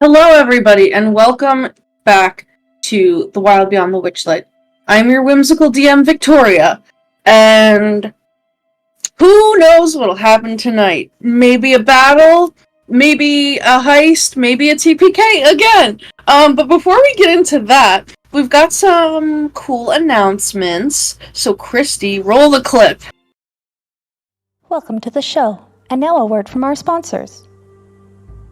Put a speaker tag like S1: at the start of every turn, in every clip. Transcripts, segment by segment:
S1: Hello, everybody, and welcome back to The Wild Beyond the Witchlight. I'm your whimsical DM, Victoria, and who knows what'll happen tonight? Maybe a battle, maybe a heist, maybe a TPK again. But before we get into that, we've got some cool announcements. So, Kristy, roll the clip.
S2: Welcome to the show, and now a word from our sponsors.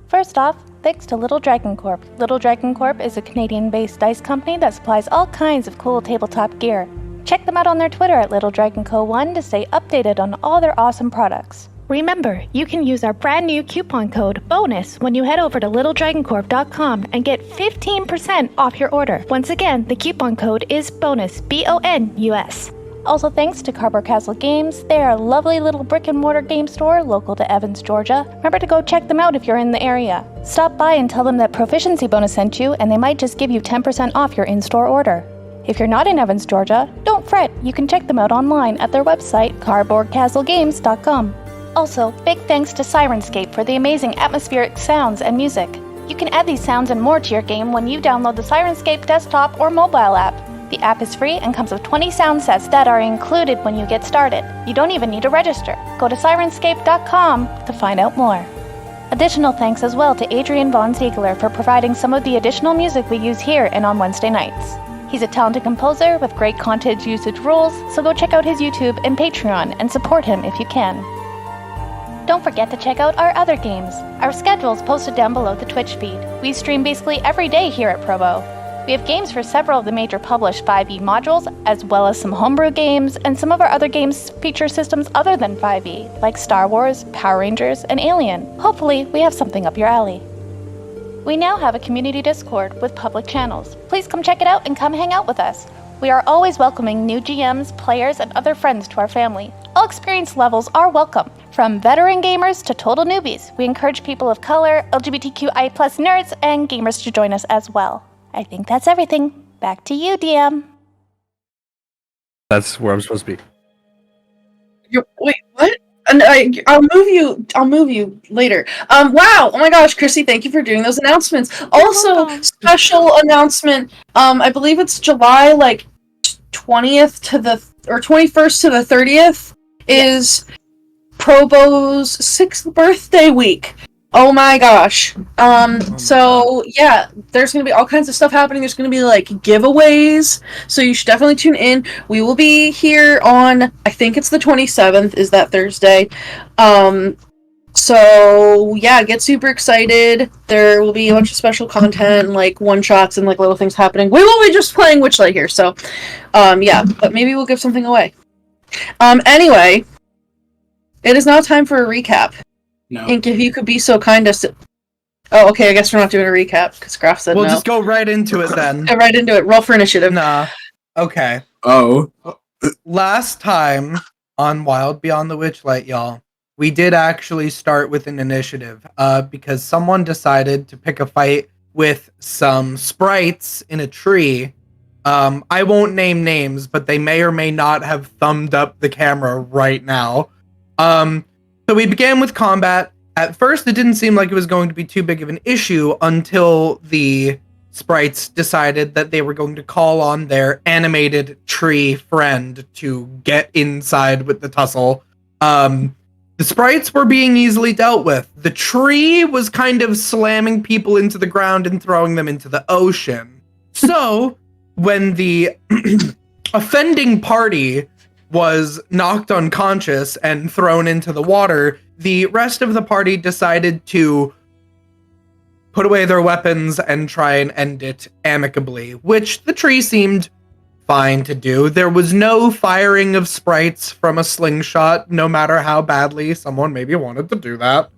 S2: First off, thanks to Little Dragon Corp. Little Dragon Corp is a Canadian-based dice company that supplies all kinds of cool tabletop gear. Check them out on their Twitter at LittleDragonCo1 to stay updated on all their awesome products. Remember, you can use our brand new coupon code BONUS when you head over to littledragoncorp.com and get 15% off your order. Once again, the coupon code is BONUS, BONUS. Also thanks to Cardboard Castle Games. They are a lovely little brick-and-mortar game store local to Evans, Georgia. Remember to go check them out if you're in the area. Stop by and tell them that Proficiency Bonus sent you, and they might just give you 10% off your in-store order. If you're not in Evans, Georgia, don't fret. You can check them out online at their website, cardboardcastlegames.com. Also, big thanks to Sirenscape for the amazing atmospheric sounds and music. You can add these sounds and more to your game when you download the Sirenscape desktop or mobile app. The app is free and comes with 20 sound sets that are included when you get started. You don't even need to register. Go to Sirenscape.com to find out more. Additional thanks as well to Adrian Von Ziegler for providing some of the additional music we use here and on Wednesday nights. He's a talented composer with great content usage rules, so go check out his YouTube and Patreon and support him if you can. Don't forget to check out our other games. Our schedule is posted down below the Twitch feed. We stream basically every day here at Provo. We have games for several of the major published 5e modules, as well as some homebrew games, and some of our other games feature systems other than 5e, like Star Wars, Power Rangers, and Alien. Hopefully, we have something up your alley. We now have a community Discord with public channels. Please come check it out and come hang out with us. We are always welcoming new GMs, players, and other friends to our family. All experience levels are welcome, from veteran gamers to total newbies. We encourage people of color, LGBTQI+ nerds, and gamers to join us as well. I think that's everything. Back to you, DM.
S3: That's where I'm supposed to be.
S1: Wait, what? And I'll move you later. Wow. Oh my gosh, Kristy, thank you for doing those announcements. Also, special announcement. I believe it's July 20th to the 21st to the 30th is Probo's 6th birthday week. Oh my gosh. So yeah, there's gonna be all kinds of stuff happening. There's gonna be giveaways. So you should definitely tune in. We will be here on, I think it's the 27th, is that Thursday. So yeah, get super excited. There will be a bunch of special content, one-shots and little things happening. We will be just playing Witchlight here, so yeah, but maybe we'll give something away. Anyway, it is now time for a recap.
S4: No.
S1: Ink, if you could be so kind as to... Oh, okay, I guess we're not doing a recap, because Graf said
S5: we'll
S1: no.
S5: Just go right into it then.
S1: Go right into it. Roll for initiative.
S5: Nah. Okay.
S4: Oh.
S5: Last time on Wild Beyond the Witchlight, y'all, we did actually start with an initiative, because someone decided to pick a fight with some sprites in a tree. I won't name names, but they may or may not have thumbed up the camera right now. So we began with combat. At first, it didn't seem like it was going to be too big of an issue until the sprites decided that they were going to call on their animated tree friend to get inside with the tussle. The sprites were being easily dealt with. The tree was kind of slamming people into the ground and throwing them into the ocean. So, when the offending party was knocked unconscious and thrown into the water, the rest of the party decided to put away their weapons and try and end it amicably, which the tree seemed fine to do. There was no firing of sprites from a slingshot, no matter how badly someone maybe wanted to do that.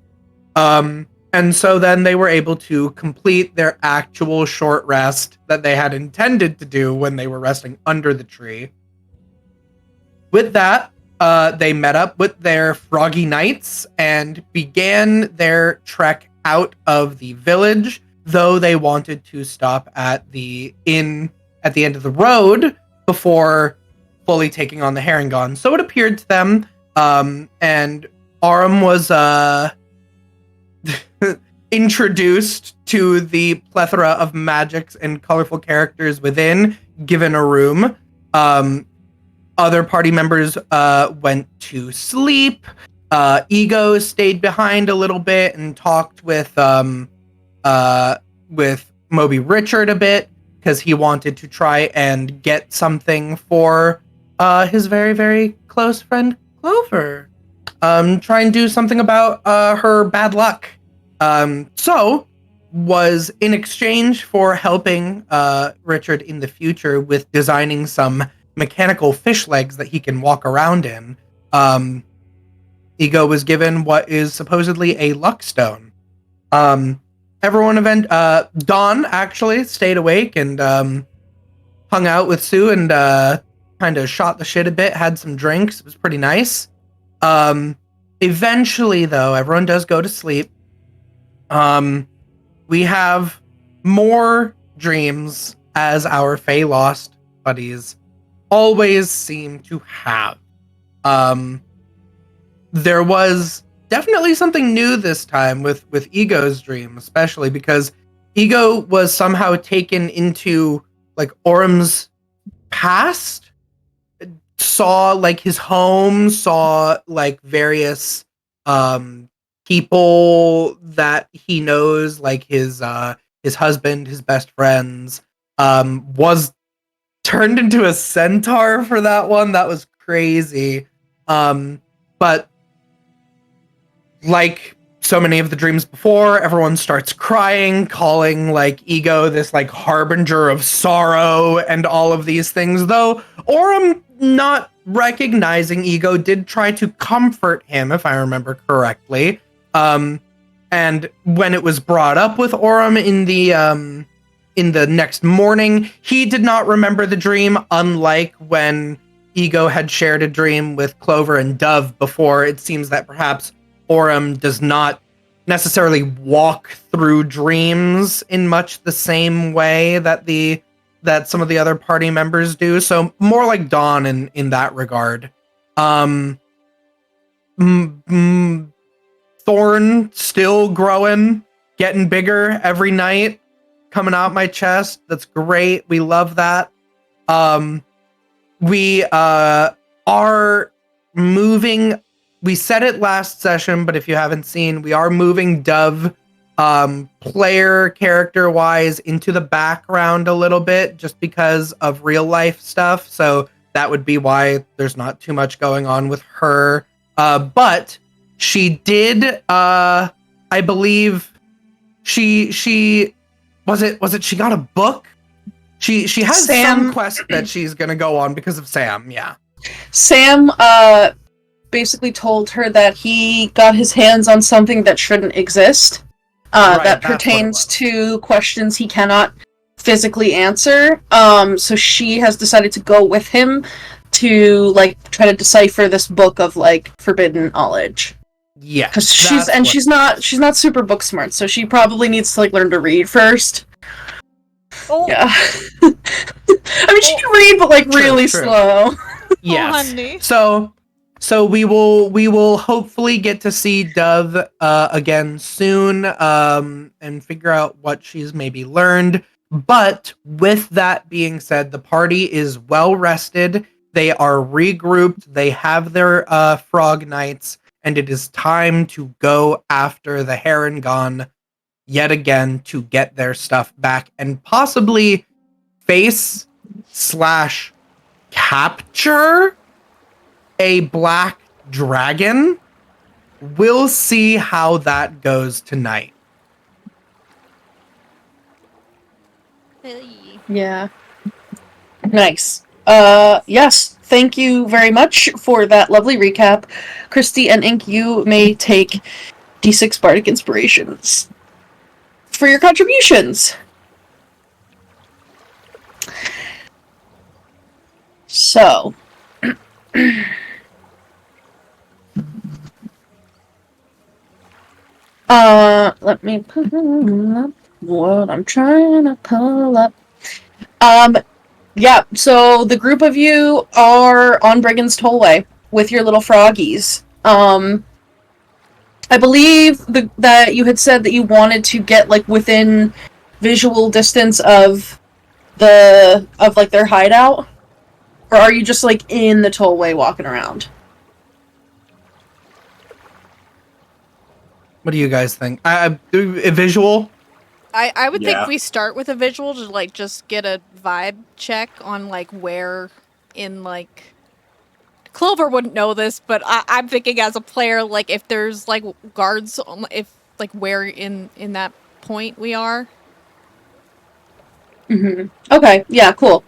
S5: And so then they were able to complete their actual short rest that they had intended to do when they were resting under the tree. With that, they met up with their froggy knights and began their trek out of the village, though they wanted to stop at the inn at the end of the road before fully taking on the Herringon. So it appeared to them, and Aurum was introduced to the plethora of magics and colorful characters within, given a room. Other party members went to sleep. Ego stayed behind a little bit and talked with Moby Richard a bit because he wanted to try and get something for his very, very close friend Clover. Try and do something about her bad luck. So was in exchange for helping Richard in the future with designing some mechanical fish legs that he can walk around in. Ego was given what is supposedly a luck stone. Dawn actually stayed awake and hung out with Sue and kind of shot the shit a bit, had some drinks. It was pretty nice. Eventually, though, everyone does go to sleep. We have more dreams, as our Fey Lost buddies always seem to have. There was definitely something new this time with Ego's dream, especially because Ego was somehow taken into like Aurum's past, saw like his home, saw like various people that he knows, like his husband, his best friends, was turned into a centaur for that one. That was crazy. But like so many of the dreams before, everyone starts crying, calling like Ego this like harbinger of sorrow and all of these things, though Aurum, not recognizing Ego, did try to comfort him, if I remember correctly. And when it was brought up with Aurum in the next morning, he did not remember the dream, unlike when Ego had shared a dream with Clover and Dove before. It seems that perhaps Aurum does not necessarily walk through dreams in much the same way that some of the other party members do. So more like Dawn in that regard. Thorn still growing, getting bigger every night, coming out my chest. That's great. We love that. We are moving. We said it last session, but if you haven't seen, we are moving Dove player character wise into the background a little bit just because of real life stuff. So that would be why there's not too much going on with her. But she did, I believe she was it she got a book? She has some quest that she's gonna go on because of Sam. Yeah.
S1: Sam basically told her that he got his hands on something that shouldn't exist. That pertains to questions he cannot physically answer. So she has decided to go with him to like try to decipher this book of like forbidden knowledge.
S5: Yeah,
S1: because she's not super book smart, so she probably needs to like learn to read first. Oh. Yeah. I mean, she can read, but like really slow.
S5: Yes. Oh, so we will hopefully get to see Dove again soon, and figure out what she's maybe learned. But with that being said, the party is well rested. They are regrouped. They have their frog nights, and it is time to go after the Heron yet again to get their stuff back and possibly face/capture a black dragon. We'll see how that goes tonight.
S1: Yeah. Nice. Yes. Thank you very much for that lovely recap. Kristy and Ink, you may take D6 Bardic Inspirations for your contributions. So, let me pull up what I'm trying to pull up. Yeah, so the group of you are on Brigand's Tollway with your little froggies. I believe that you had said that you wanted to get like within visual distance of their hideout, or are you just like in the tollway walking around?
S5: What do you guys think? A visual?
S3: I would
S4: Yeah.
S3: think we start with a visual to like just get a vibe check on like where in like Clover wouldn't know this, but I'm thinking as a player, like if there's like guards, if like where in that point we are.
S1: Mm-hmm. Okay, yeah, cool.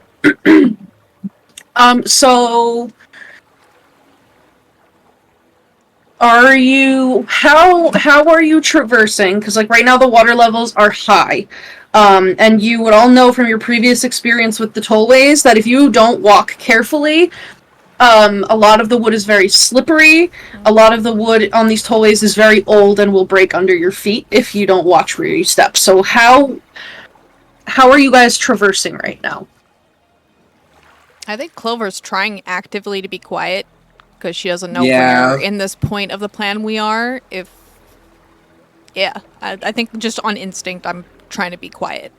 S1: So how are you traversing? Because like right now the water levels are high. And you would all know from your previous experience with the tollways that if you don't walk carefully, a lot of the wood is very slippery. A lot of the wood on these tollways is very old and will break under your feet if you don't watch where you step. So how are you guys traversing right now?
S3: I think Clover's trying actively to be quiet because she doesn't know
S4: Yeah.
S3: where in this point of the plan we are. I think just on instinct, I'm trying to be quiet.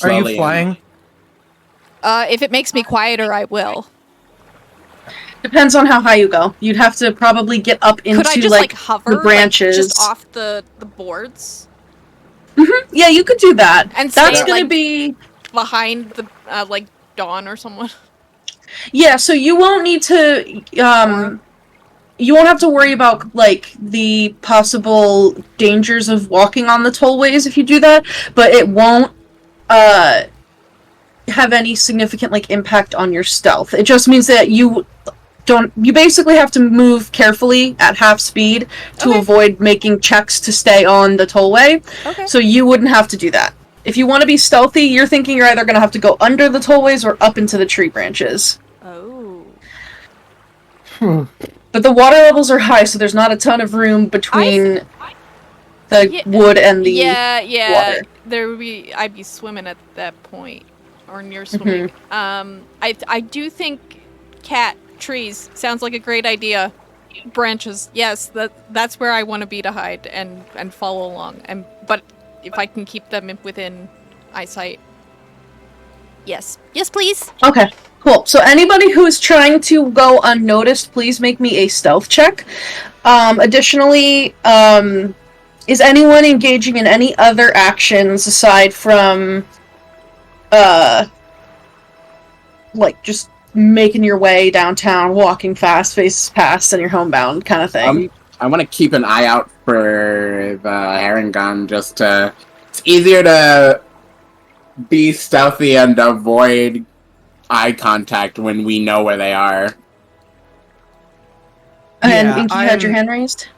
S5: Are you
S4: Slowly
S5: flying?
S3: If it makes me quieter, I will.
S1: Depends on how high you go. You'd have to probably get up into
S3: Could I just like hover
S1: the branches,
S3: like, just off the boards
S1: Yeah, you could do that.
S3: and
S1: That's
S3: stay
S1: gonna
S3: like
S1: be
S3: behind the like Dawn or someone?
S1: yeah. So you won't need to. You won't have to worry about like the possible dangers of walking on the tollways if you do that, but it won't have any significant like impact on your stealth. It just means that you basically have to move carefully at half speed to
S3: Okay.
S1: avoid making checks to stay on the tollway.
S3: Okay.
S1: So you wouldn't have to do that. If you want to be stealthy, you're thinking you're either going to have to go under the tollways or up into the tree branches.
S3: Oh.
S1: But the water levels are high, so there's not a ton of room between the wood and the water.
S3: There would be. I'd be swimming at that point, or near swimming. I do think trees sounds like a great idea. Branches, yes, that's where I want to be to hide and follow along. But if I can keep them within eyesight, yes, please.
S1: Okay, cool. So anybody who is trying to go unnoticed, please make me a stealth check. Additionally, is anyone engaging in any other actions aside from, like, just making your way downtown, walking fast, faces past, and you're homebound kind of thing?
S4: I want to keep an eye out for the Heron gun, just to... It's easier to be stealthy and avoid eye contact when we know where they are.
S1: And
S5: Yeah,
S1: Inky had your hand raised?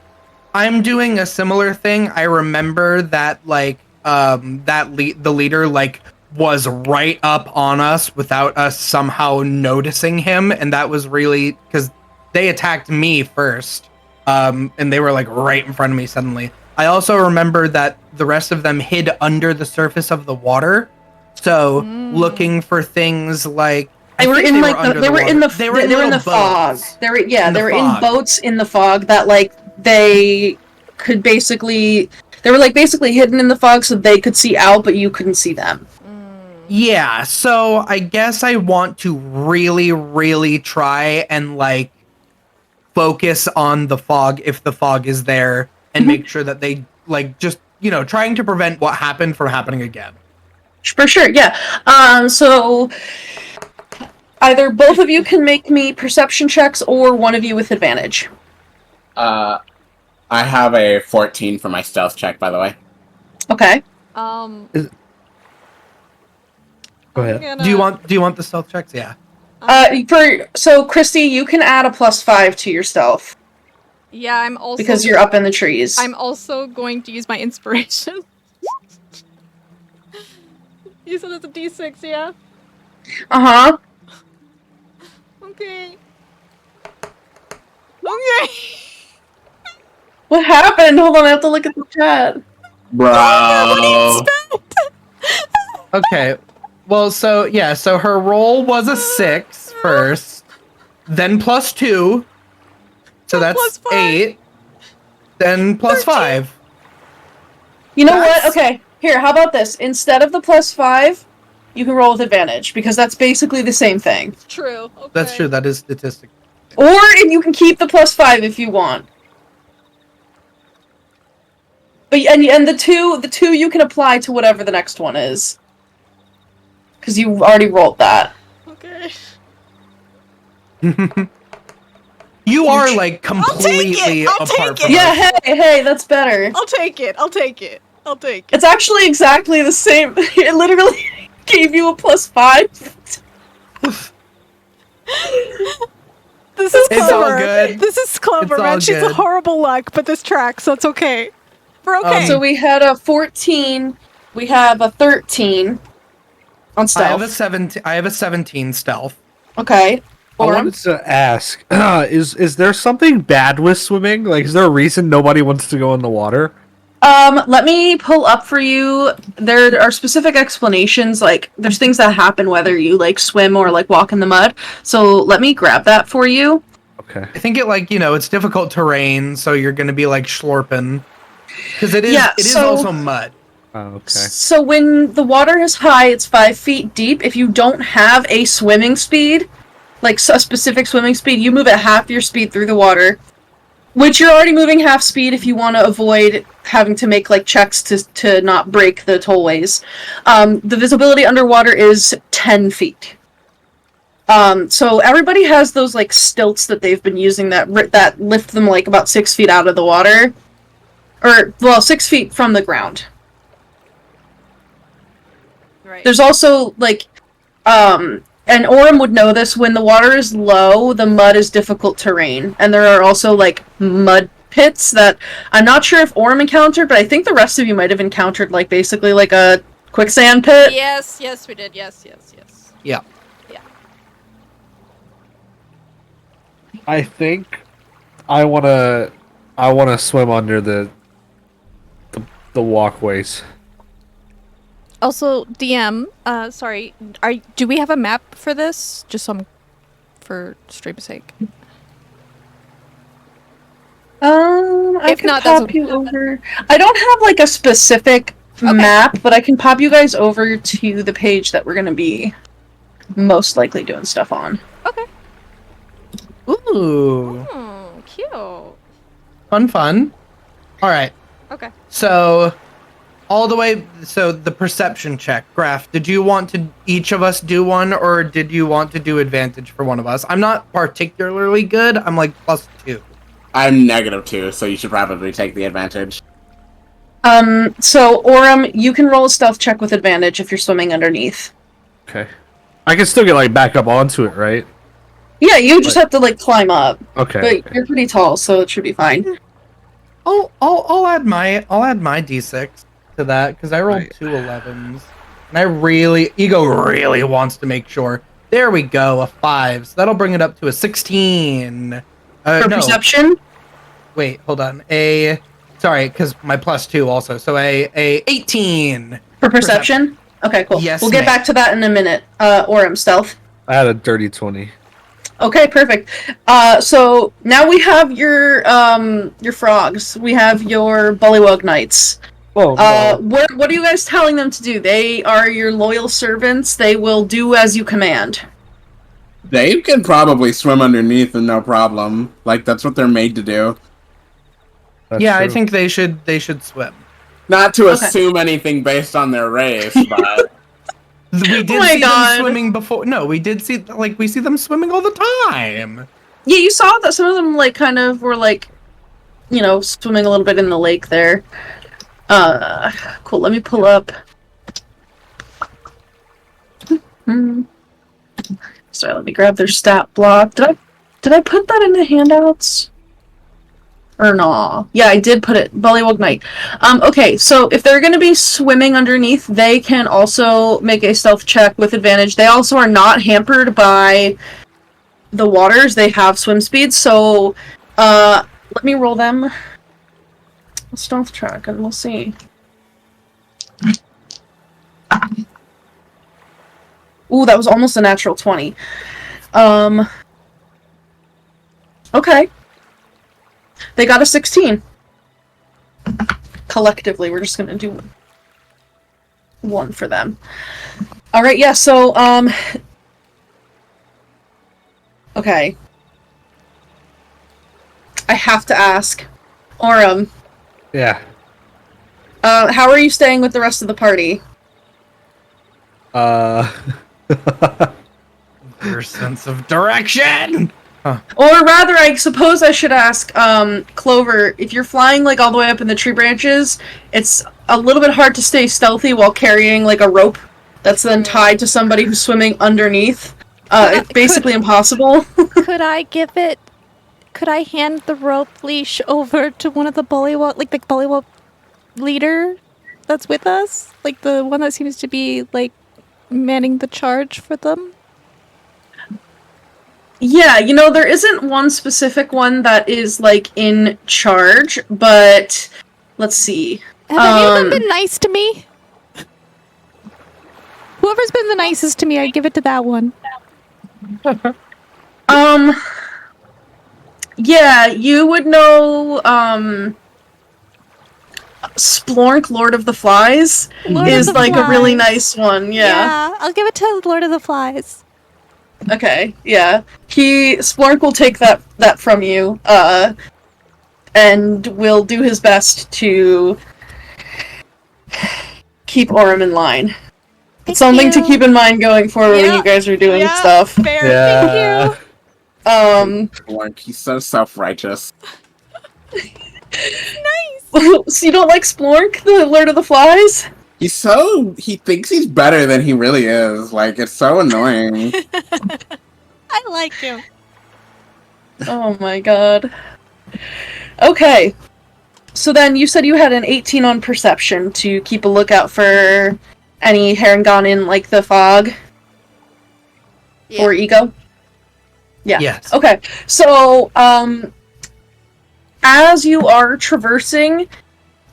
S5: I'm doing a similar thing. I remember that like the leader like was right up on us without us somehow noticing him, and that was really because they attacked me first, and they were like right in front of me suddenly. I also remember that the rest of them hid under the surface of the water, so looking for things like
S1: They were in the fog. They were in boats in the fog that like they could basically basically hidden in the fog so they could see out, but you couldn't see them.
S5: Yeah, so I guess I want to really, really try and like focus on the fog if the fog is there and make sure that they like just, trying to prevent what happened from happening again.
S1: For sure, yeah. So either both of you can make me perception checks or one of you with advantage.
S4: I have a 14 for my stealth check, by the way.
S1: Okay.
S5: Go ahead. Do you want the stealth checks? Yeah.
S1: So Kristy, you can add a +5 to your stealth.
S3: Yeah, I'm also
S1: because you're up in the trees.
S3: I'm also going to use my inspiration. You said it's a D6, yeah?
S1: Uh-huh.
S3: Okay. Okay.
S1: What happened? Hold on, I have to look at the chat.
S4: Bro.
S5: Okay. Well, so her roll was a 6 first, then +2, so that's
S3: +5.
S5: 8, Then +5.
S1: You know
S5: That's-
S1: what? Okay, here, how about this? Instead of the +5, you can roll with advantage, because that's basically the same thing.
S3: True. Okay.
S5: That's true. That is statistic.
S1: Or you can keep the +5 if you want. But and the two you can apply to whatever the next one is. Because you already rolled that.
S3: Okay.
S5: You are like completely
S3: I'll
S5: apart
S3: take
S5: from
S3: it.
S1: Yeah, hey, that's better.
S3: I'll take it.
S1: It's actually exactly the same. It literally gave you a +5.
S3: This is
S5: It's
S3: Clover.
S5: all good.
S3: This is Clover,
S5: It's all
S3: man. She's a
S5: good.
S3: horrible luck, but this tracks, so it's okay. We're okay.
S1: So we had a 14. We have a 13 on stealth.
S5: I have a 17 stealth.
S1: Okay.
S6: I
S1: Aurum?
S6: wanted to ask, is there something bad with swimming? Like, is there a reason nobody wants to go in the water?
S1: Let me pull up for you. There are specific explanations, like, there's things that happen whether you, like, swim or, like, walk in the mud. So let me grab that for you.
S6: Okay.
S5: I think it's difficult terrain, so you're going to be like slurping. Because it is also mud.
S6: Oh, okay.
S1: So when the water is high, it's 5 feet deep. If you don't have a swimming speed, like a specific swimming speed, you move at half your speed through the water. Which you're already moving half speed if you want to avoid having to make like checks to not break the tollways. The visibility underwater is 10 feet. So everybody has those like stilts that they've been using that lift them like about 6 feet out of the water. Or, well, 6 feet from the ground.
S3: Right.
S1: There's also, like, and Aurum would know this, when the water is low, the mud is difficult terrain. And there are also, like, mud pits that I'm not sure if Aurum encountered, but I think the rest of you might have encountered, like, basically, like, a quicksand pit.
S3: Yes, we did. Yes.
S5: Yeah.
S6: I think I wanna swim under the walkways.
S3: Also, DM, sorry, do we have a map for this? Just for stream's sake.
S1: I
S3: If
S1: can
S3: not, that's
S1: pop you over. I don't have, like, a specific map, but I can pop you guys over to the page that we're gonna be most likely doing stuff on.
S3: Okay.
S5: Ooh.
S3: Cute.
S5: Fun. All right.
S3: Okay.
S5: So, the perception check. Graph, did you want to each of us do one, or did you want to do advantage for one of us? I'm not particularly good. I'm like +2.
S4: I'm -2, so you should probably take the advantage.
S1: So, Aurum, you can roll a stealth check with advantage if you're swimming underneath.
S6: Okay. I can still get like back up onto it, right?
S1: Yeah, you just have to, like, climb up.
S6: Okay.
S1: But you're pretty tall, so it should be fine.
S5: I'll add my D6 to that because I rolled
S6: Right.
S5: 2 11s, and Ego really wants to make sure. There we go, a 5. So that'll bring it up to a 16.
S1: For
S5: No,
S1: perception?
S5: wait, hold on. Sorry, because my +2 also. So a 18.
S1: For perception? Okay, cool.
S5: Yes,
S1: we'll get
S5: ma'am.
S1: back to that in a minute. Aurum, stealth.
S6: I had a dirty 20.
S1: Okay, perfect. So now we have your frogs. We have your Bullywug Knights.
S6: Oh, no.
S1: What are you guys telling them to do? They are your loyal servants. They will do as you command.
S4: They can probably swim underneath and no problem. Like, that's what they're made to do.
S6: That's
S5: Yeah, I
S6: true.
S5: think they should swim.
S4: Not to
S1: Okay.
S4: assume anything based on their race, but
S5: We did
S1: my
S5: see
S1: God.
S5: them swimming before. No, we did see we see them swimming all the time.
S1: Yeah, you saw that some of them like kind of were like, swimming a little bit in the lake there. Cool. Let me pull up. Sorry, let me grab their stat block. Did I put that in the handouts? Or no? Yeah, I did put it. Bullywug Knight. Okay, so if they're going to be swimming underneath, they can also make a stealth check with advantage. They also are not hampered by the waters. They have swim speed, so let me roll them a stealth check and we'll see. Ooh, that was almost a natural 20. Okay. They got a 16. collectively. We're just gonna do one for them. All right, yeah. So, okay. I have to ask, Aurum.
S6: Yeah.
S1: How are you staying with the rest of the party?
S5: Your sense of direction.
S1: Or rather, I suppose I should ask, Clover, if you're flying, like, all the way up in the tree branches, it's a little bit hard to stay stealthy while carrying, like, a rope that's then tied to somebody who's swimming underneath. It's basically impossible.
S2: Could I hand the rope leash over to one of the bullywug, like the bullywug leader that's with us? Like the one that seems to be, like, manning the charge for them?
S1: Yeah, there isn't one specific one that is, like, in charge, but let's see.
S2: Have any of them been nice to me? Whoever's been the nicest to me, I give it to that one.
S1: Yeah, you would know, Splork, Lord of the Flies, is, like, a really nice one, yeah.
S2: I'll give it to Lord of the Flies.
S1: Okay, yeah. Splork will take that from you, and will do his best to keep Aurum in line. It's something to keep in mind going forward when you guys are doing stuff.
S3: Fair, thank you.
S4: Like, he's so self-righteous.
S3: Nice.
S1: So you don't like Splork, the Lord of the Flies?
S4: He thinks he's better than he really is. Like, it's so annoying.
S3: I like him.
S1: Oh my god. Okay. So then you said you had an 18 on perception to keep a lookout for any Harengon in, like, the fog?
S3: Yeah.
S1: Or ego? Yeah.
S5: Yes.
S1: Okay. So, as you are traversing,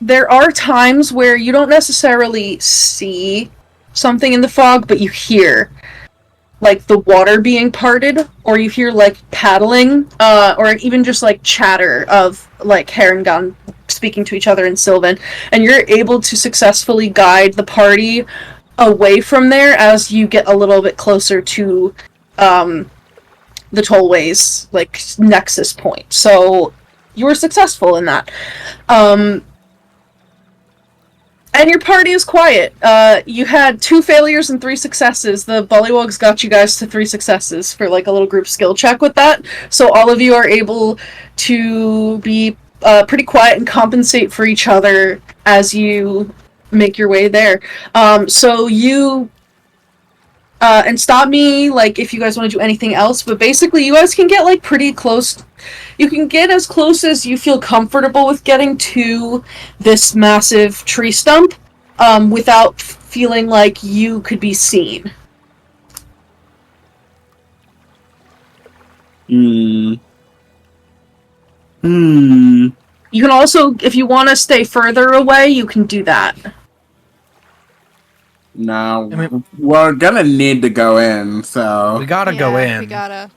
S1: there are times where you don't necessarily see something in the fog, but you hear, like, the water being parted, or you hear, like, paddling, or even just, like, chatter of, like, Harengon speaking to each other in Sylvan, and you're able to successfully guide the party away from there as you get a little bit closer to, the tollway's, like, nexus point. So, you were successful in that. And your party is quiet. You had 2 failures and 3 successes. The Bullywugs got you guys to 3 successes for, like, a little group skill check with that. So all of you are able to be pretty quiet and compensate for each other as you make your way there. So you... and stop me, like, if you guys want to do anything else, but basically you guys can get, like, pretty close. You can get as close as you feel comfortable with getting to this massive tree stump, without feeling like you could be seen. You can also, if you want to stay further away, you can do that.
S4: No, we're gonna need to go in, so...
S5: We gotta go in.
S3: We gotta.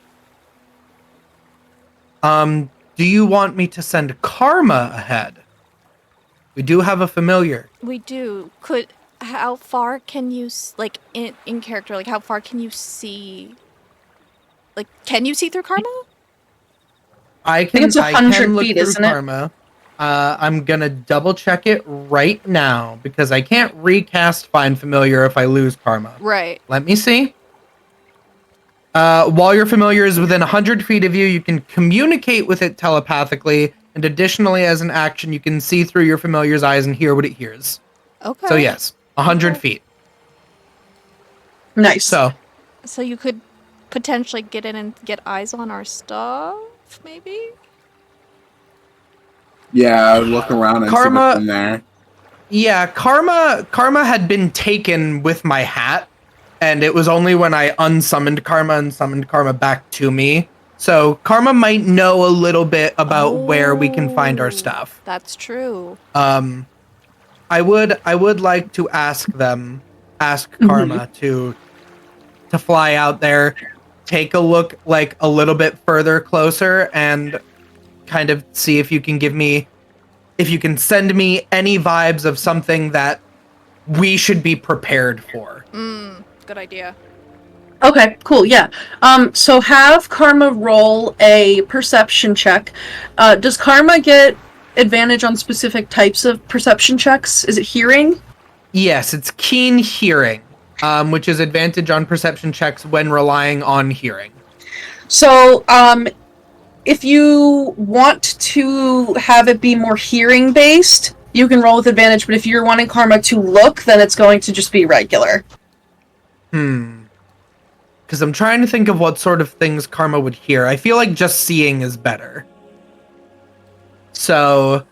S5: Do you want me to send Karma ahead? We do have a familiar.
S2: We do. How far can you, like, in character, like, how far can you see? Like, can you see through Karma?
S5: I
S1: think it's 100
S5: look
S1: feet,
S5: through
S1: isn't it?
S5: Karma. I'm gonna double check it right now because I can't recast Find Familiar if I lose Karma.
S3: Right.
S5: Let me see. While your familiar is within 100 feet of you, you can communicate with it telepathically, and additionally, as an action, you can see through your familiar's eyes and hear what it hears.
S2: Okay.
S5: So yes, 100 feet.
S1: Nice.
S5: So
S2: you could potentially get in and get eyes on our stuff, maybe?
S4: Yeah, look around and see
S5: Karma-
S4: what's in there.
S5: yeah, Karma had been taken with my hat, and it was only when I unsummoned Karma and summoned Karma back to me. So Karma might know a little bit about where we can find our stuff.
S2: That's true.
S5: I would like to ask Karma to fly out there, take a look, like, a little bit further closer, and kind of see if you can give me if you can send me any vibes of something that we should be prepared for.
S3: Good idea.
S1: Okay, cool, yeah. So have Karma roll a perception check. Does Karma get advantage on specific types of perception checks? Is it hearing?
S5: Yes, it's keen hearing, which is advantage on perception checks when relying on hearing.
S1: So, if you want to have it be more hearing based, you can roll with advantage, but if you're wanting Karma to look, then it's going to just be regular.
S5: Because I'm trying to think of what sort of things Karma would hear. I feel like just seeing is better. So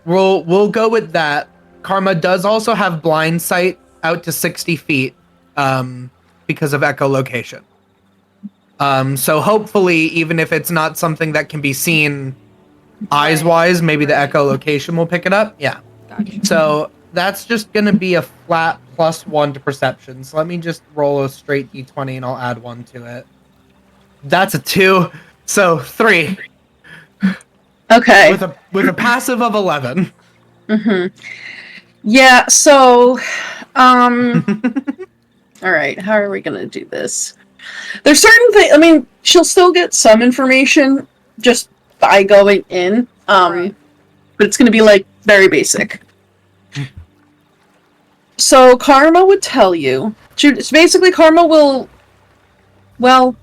S5: we'll go with that. Karma does also have blind sight out to 60 feet because of echolocation. So hopefully, even if it's not something that can be seen eyes-wise, maybe the echolocation will pick it up. Yeah.
S3: Gotcha.
S5: So that's just going to be a flat +1 to perception. So let me just roll a straight d20 and I'll add 1 to it. That's a 2. So 3.
S1: Okay.
S5: With a passive of 11.
S1: Yeah, so, alright, how are we gonna do this? There's certain things, I mean, she'll still get some information just by going in,
S3: Right.
S1: but it's gonna be, like, very basic. So, Karma would tell you, basically Karma will, well,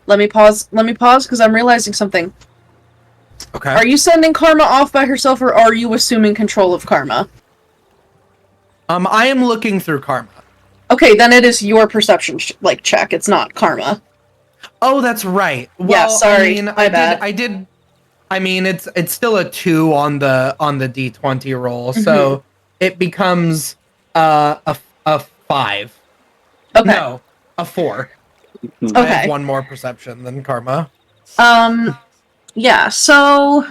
S1: let me pause, because I'm realizing something.
S5: Okay.
S1: Are you sending Karma off by herself, or are you assuming control of Karma?
S5: I am looking through Karma.
S1: Okay, then it is your perception check. It's not Karma.
S5: Oh, that's right. Well,
S1: Yeah, sorry.
S5: I mean,
S1: My bad.
S5: I did. I mean, it's still a 2 on the d20 roll, so it becomes a 5.
S1: Okay.
S5: No, a 4. I
S1: Okay.
S5: have 1 more perception than Karma.
S1: Yeah, so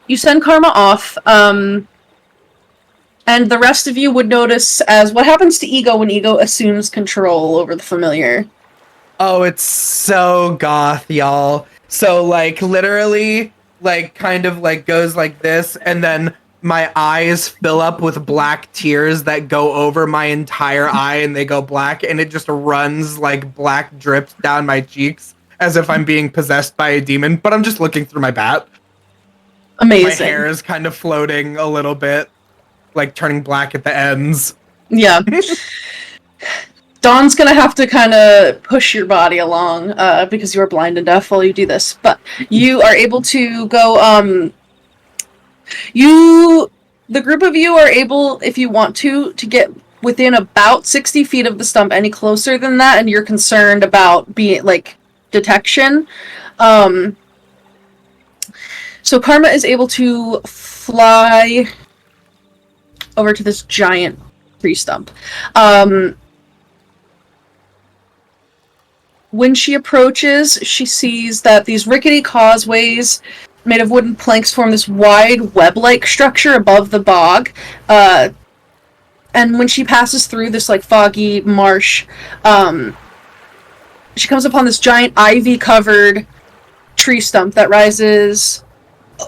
S1: you send Karma off, and the rest of you would notice as what happens to Ego when Ego assumes control over the familiar.
S5: Oh, it's so goth, y'all. So, like, literally, like, kind of, like, goes like this, and then my eyes fill up with black tears that go over my entire eye, and they go black, and it just runs, like, black drips down my cheeks, as if I'm being possessed by a demon, but I'm just looking through my bat.
S1: Amazing.
S5: My hair is kind of floating a little bit, like, turning black at the ends.
S1: Yeah. Dawn's gonna have to kind of push your body along, because you're blind and deaf while you do this. But you are able to go, the group of you are able, if you want to get within about 60 feet of the stump. Any closer than that, and you're concerned about being, like, detection. So Karma is able to fly over to this giant tree stump. When she approaches, she sees that these rickety causeways made of wooden planks form this wide web-like structure above the bog. And when she passes through this, like, foggy marsh, she comes upon this giant ivy-covered tree stump that rises,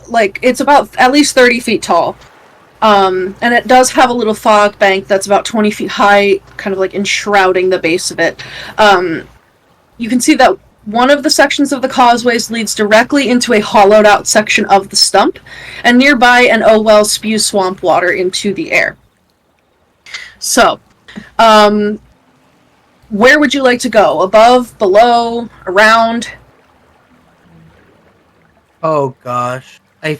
S1: like, it's about at least 30 feet tall. And it does have a little fog bank that's about 20 feet high, kind of, like, enshrouding the base of it. You can see that one of the sections of the causeways leads directly into a hollowed-out section of the stump, and nearby an well spews swamp water into the air. So, where would you like to go? Above, below, around?
S5: Oh gosh. I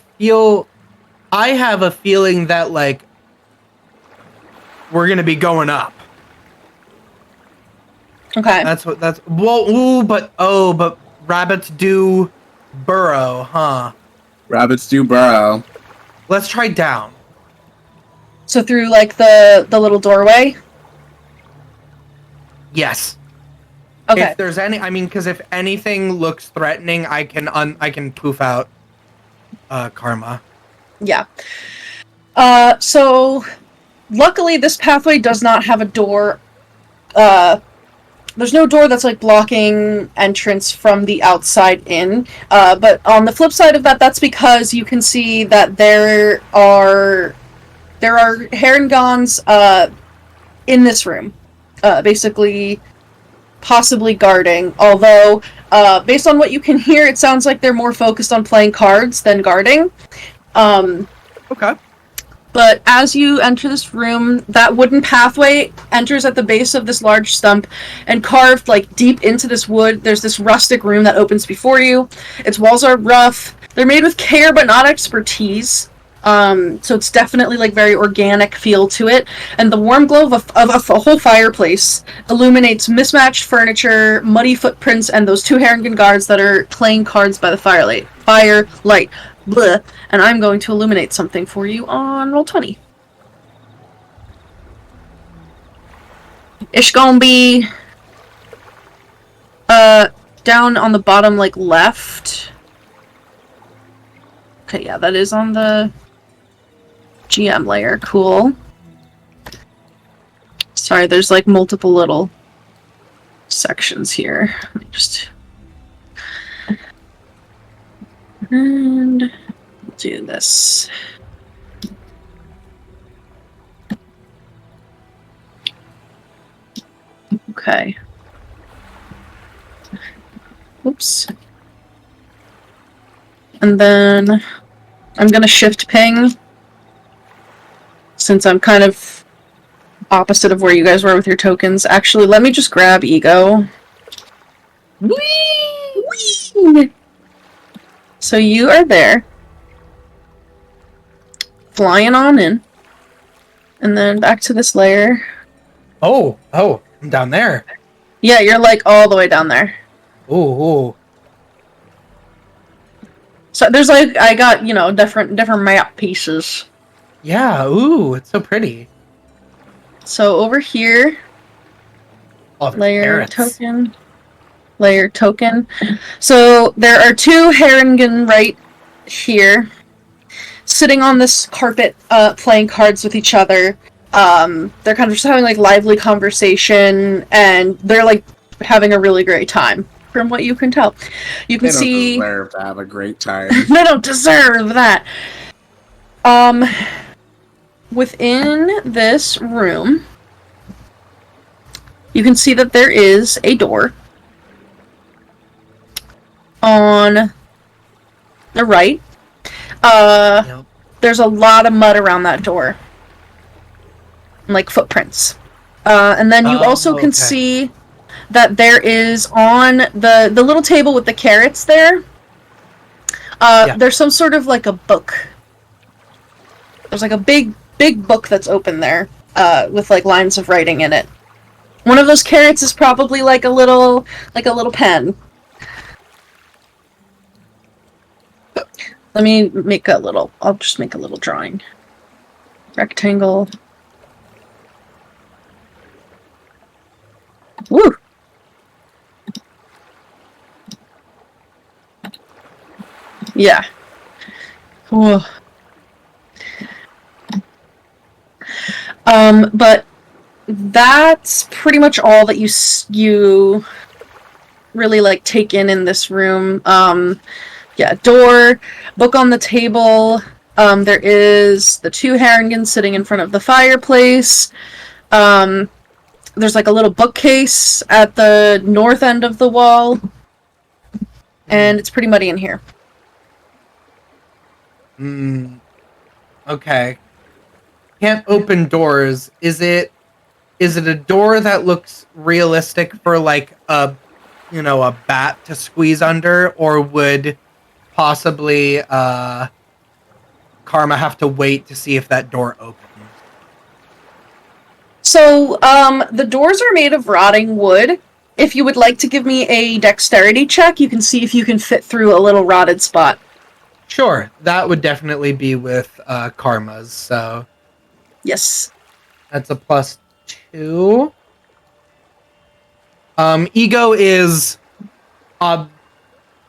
S5: have a feeling that, like, we're gonna be going up.
S1: Okay.
S5: But rabbits do burrow, huh?
S4: Rabbits do burrow.
S5: Let's try down.
S1: So through, like, the little doorway?
S5: Yes.
S1: Okay.
S5: If there's any, I mean, because if anything looks threatening, I can poof out Karma.
S1: Yeah. So luckily this pathway does not have a door there's no door that's like blocking entrance from the outside in. But on the flip side of that, that's because you can see that there are Herringons in this room, basically, possibly guarding. Although, based on what you can hear, it sounds like they're more focused on playing cards than guarding.
S5: Okay.
S1: But as you enter this room, that wooden pathway enters at the base of this large stump, and carved like deep into this wood, there's this rustic room that opens before you. Its walls are rough. They're made with care but not expertise. So it's definitely like very organic feel to it. And the warm glow of a whole fireplace illuminates mismatched furniture, muddy footprints, and those two Harengon guards that are playing cards by the firelight. Bleh. And I'm going to illuminate something for you on roll 20. It's gonna be down on the bottom, like, left. Okay, yeah, that is on the GM layer. Cool. Sorry, there's like multiple little sections here. Let me just... And do this. Okay. Oops. And then I'm gonna shift ping, since I'm kind of opposite of where you guys were with your tokens. Actually, let me just grab Ego. Whee! Whee! So you are there. Flying on in. And then back to this layer.
S5: Oh, I'm down there.
S1: Yeah, you're like all the way down there.
S5: Ooh.
S1: So there's like, I got, different map pieces.
S5: Yeah, ooh, it's so pretty.
S1: So over here,
S5: Oh, there's
S1: layer
S5: carrots.
S1: token. Layer token. So there are two Harengon right here, sitting on this carpet, playing cards with each other. They're kind of just having like lively conversation, and they're like having a really great time, from what you can tell. You can see
S4: They don't deserve to have a great time.
S1: they don't deserve that. Within this room, you can see that there is a door on the right.
S5: Yep.
S1: There's a lot of mud around that door, like footprints. And then you also can see that there is on the little table with the carrots there. There's some sort of like a book. There's like a big book that's open there, with like lines of writing in it. One of those carrots is probably like a little pen. Let me make I'll just make a little drawing. Rectangle. Woo! Yeah. Cool. But that's pretty much all that you really like take in this room. Yeah, door, book on the table. There is the two Haringons sitting in front of the fireplace. There's like a little bookcase at the north end of the wall. And it's pretty muddy in here.
S5: Okay. Can't open doors. Is it a door that looks realistic for like a bat to squeeze under, or would possibly Karma have to wait to see if that door opens?
S1: So, the doors are made of rotting wood. If you would like to give me a dexterity check, you can see if you can fit through a little rotted spot.
S5: Sure, that would definitely be with Karma's, so...
S1: Yes.
S5: That's a +2. Ego is...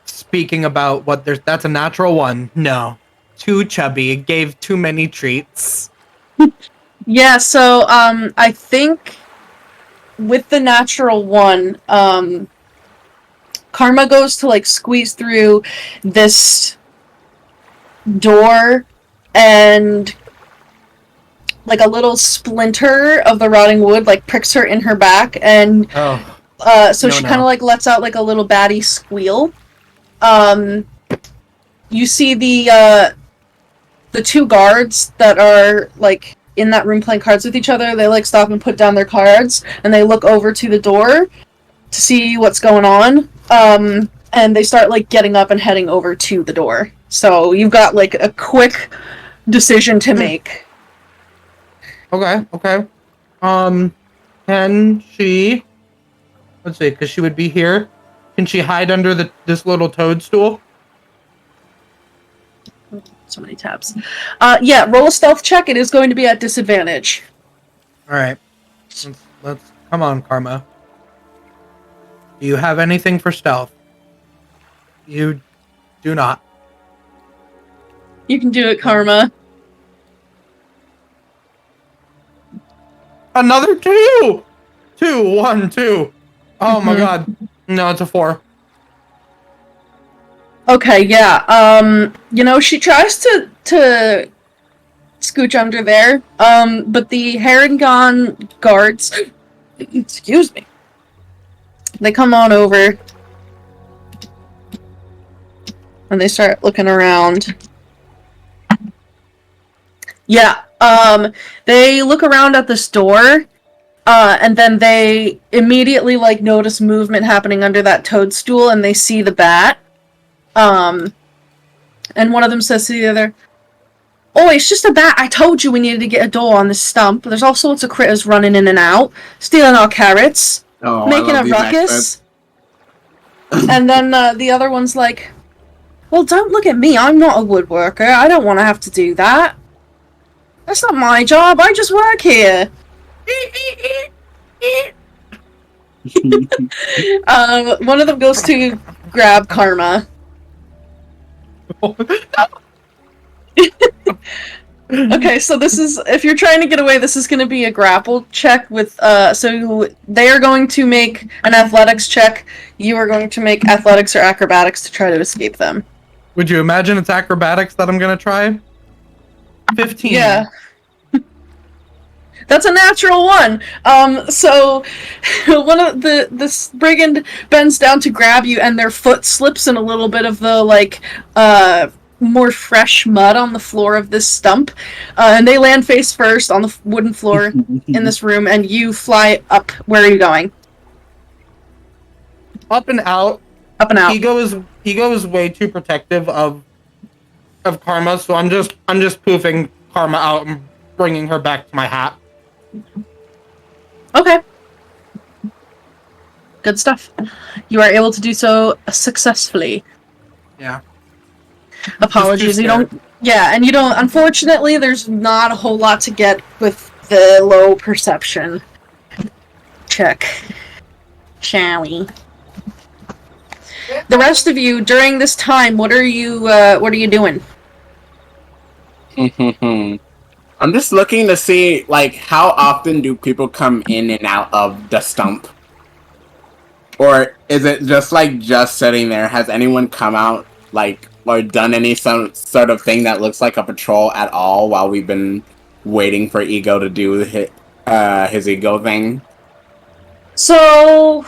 S5: speaking about what there's... That's a natural 1. No. Too chubby. It gave too many treats.
S1: Yeah, so, I think with the natural one, Karma goes to like squeeze through this door, and like a little splinter of the rotting wood like pricks her in her back, and so she kind of like lets out like a little batty squeal. You see the two guards that are like in that room playing cards with each other. They like stop and put down their cards, and they look over to the door to see what's going on. And they start like getting up and heading over to the door. So you've got like a quick decision to make.
S5: Okay. Can she... Let's see, because she would be here. Can she hide under this little toadstool?
S1: So many tabs. Yeah, roll a stealth check. It is going to be at disadvantage.
S5: Alright. Let's... Come on, Karma. Do you have anything for stealth? You do not.
S1: You can do it, Karma.
S5: Another 2! 2, 1, 2. Oh my god. No, it's a 4.
S1: Okay, yeah. You know, she tries to scooch under there, but the Harengon guards, excuse me, they come on over, and they start looking around. Yeah, they look around at this door, and then they immediately, like, notice movement happening under that toadstool, and they see the bat. And one of them says to the other, "Oh, it's just a bat. I told you we needed to get a door on this stump. There's all sorts of critters running in and out, stealing our carrots, making a ruckus." And then the other one's like, "Well, don't look at me. I'm not a woodworker. I don't want to have to do that. That's not my job. I just work here." One of them goes to grab Karma. Okay, so this is, if you're trying to get away, this is going to be a grapple check with, so they are going to make an athletics check. You are going to make athletics or acrobatics to try to escape them.
S5: Would you imagine it's acrobatics that I'm going to try? 15.
S1: Yeah. That's a natural 1. So one of the brigand bends down to grab you, and their foot slips in a little bit of the, like, more fresh mud on the floor of this stump, and they land face first on the wooden floor in this room, and you fly up. Where are you going?
S5: Up and out.
S1: Up and out.
S5: He goes way too protective of Karma, so I'm just poofing Karma out and bringing her back to my hat.
S1: Okay. Good stuff. You are able to do so successfully.
S5: Yeah.
S1: Apologies, you don't... Yeah, and you don't... Unfortunately, there's not a whole lot to get with the low perception check. Shall we? The rest of you, during this time, what are you doing?
S4: I'm just looking to see, like, how often do people come in and out of the stump? Or is it just, like, just sitting there? Has anyone come out, like, or done any some sort of thing that looks like a patrol at all while we've been waiting for Ego to do his Ego thing?
S1: So,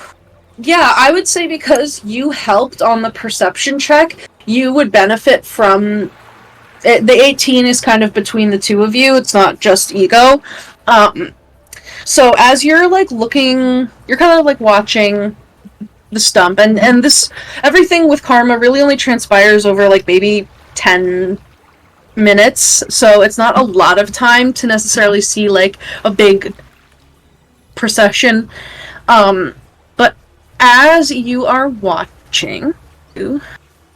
S1: yeah, I would say because you helped on the perception check, you would benefit from... The 18 is kind of between the two of you. It's not just Ego. So as you're, like, looking... You're kind of, like, watching the stump, and this... Everything with Karma really only transpires over, like, maybe 10 minutes, so it's not a lot of time to necessarily see, like, a big procession. But as you are watching...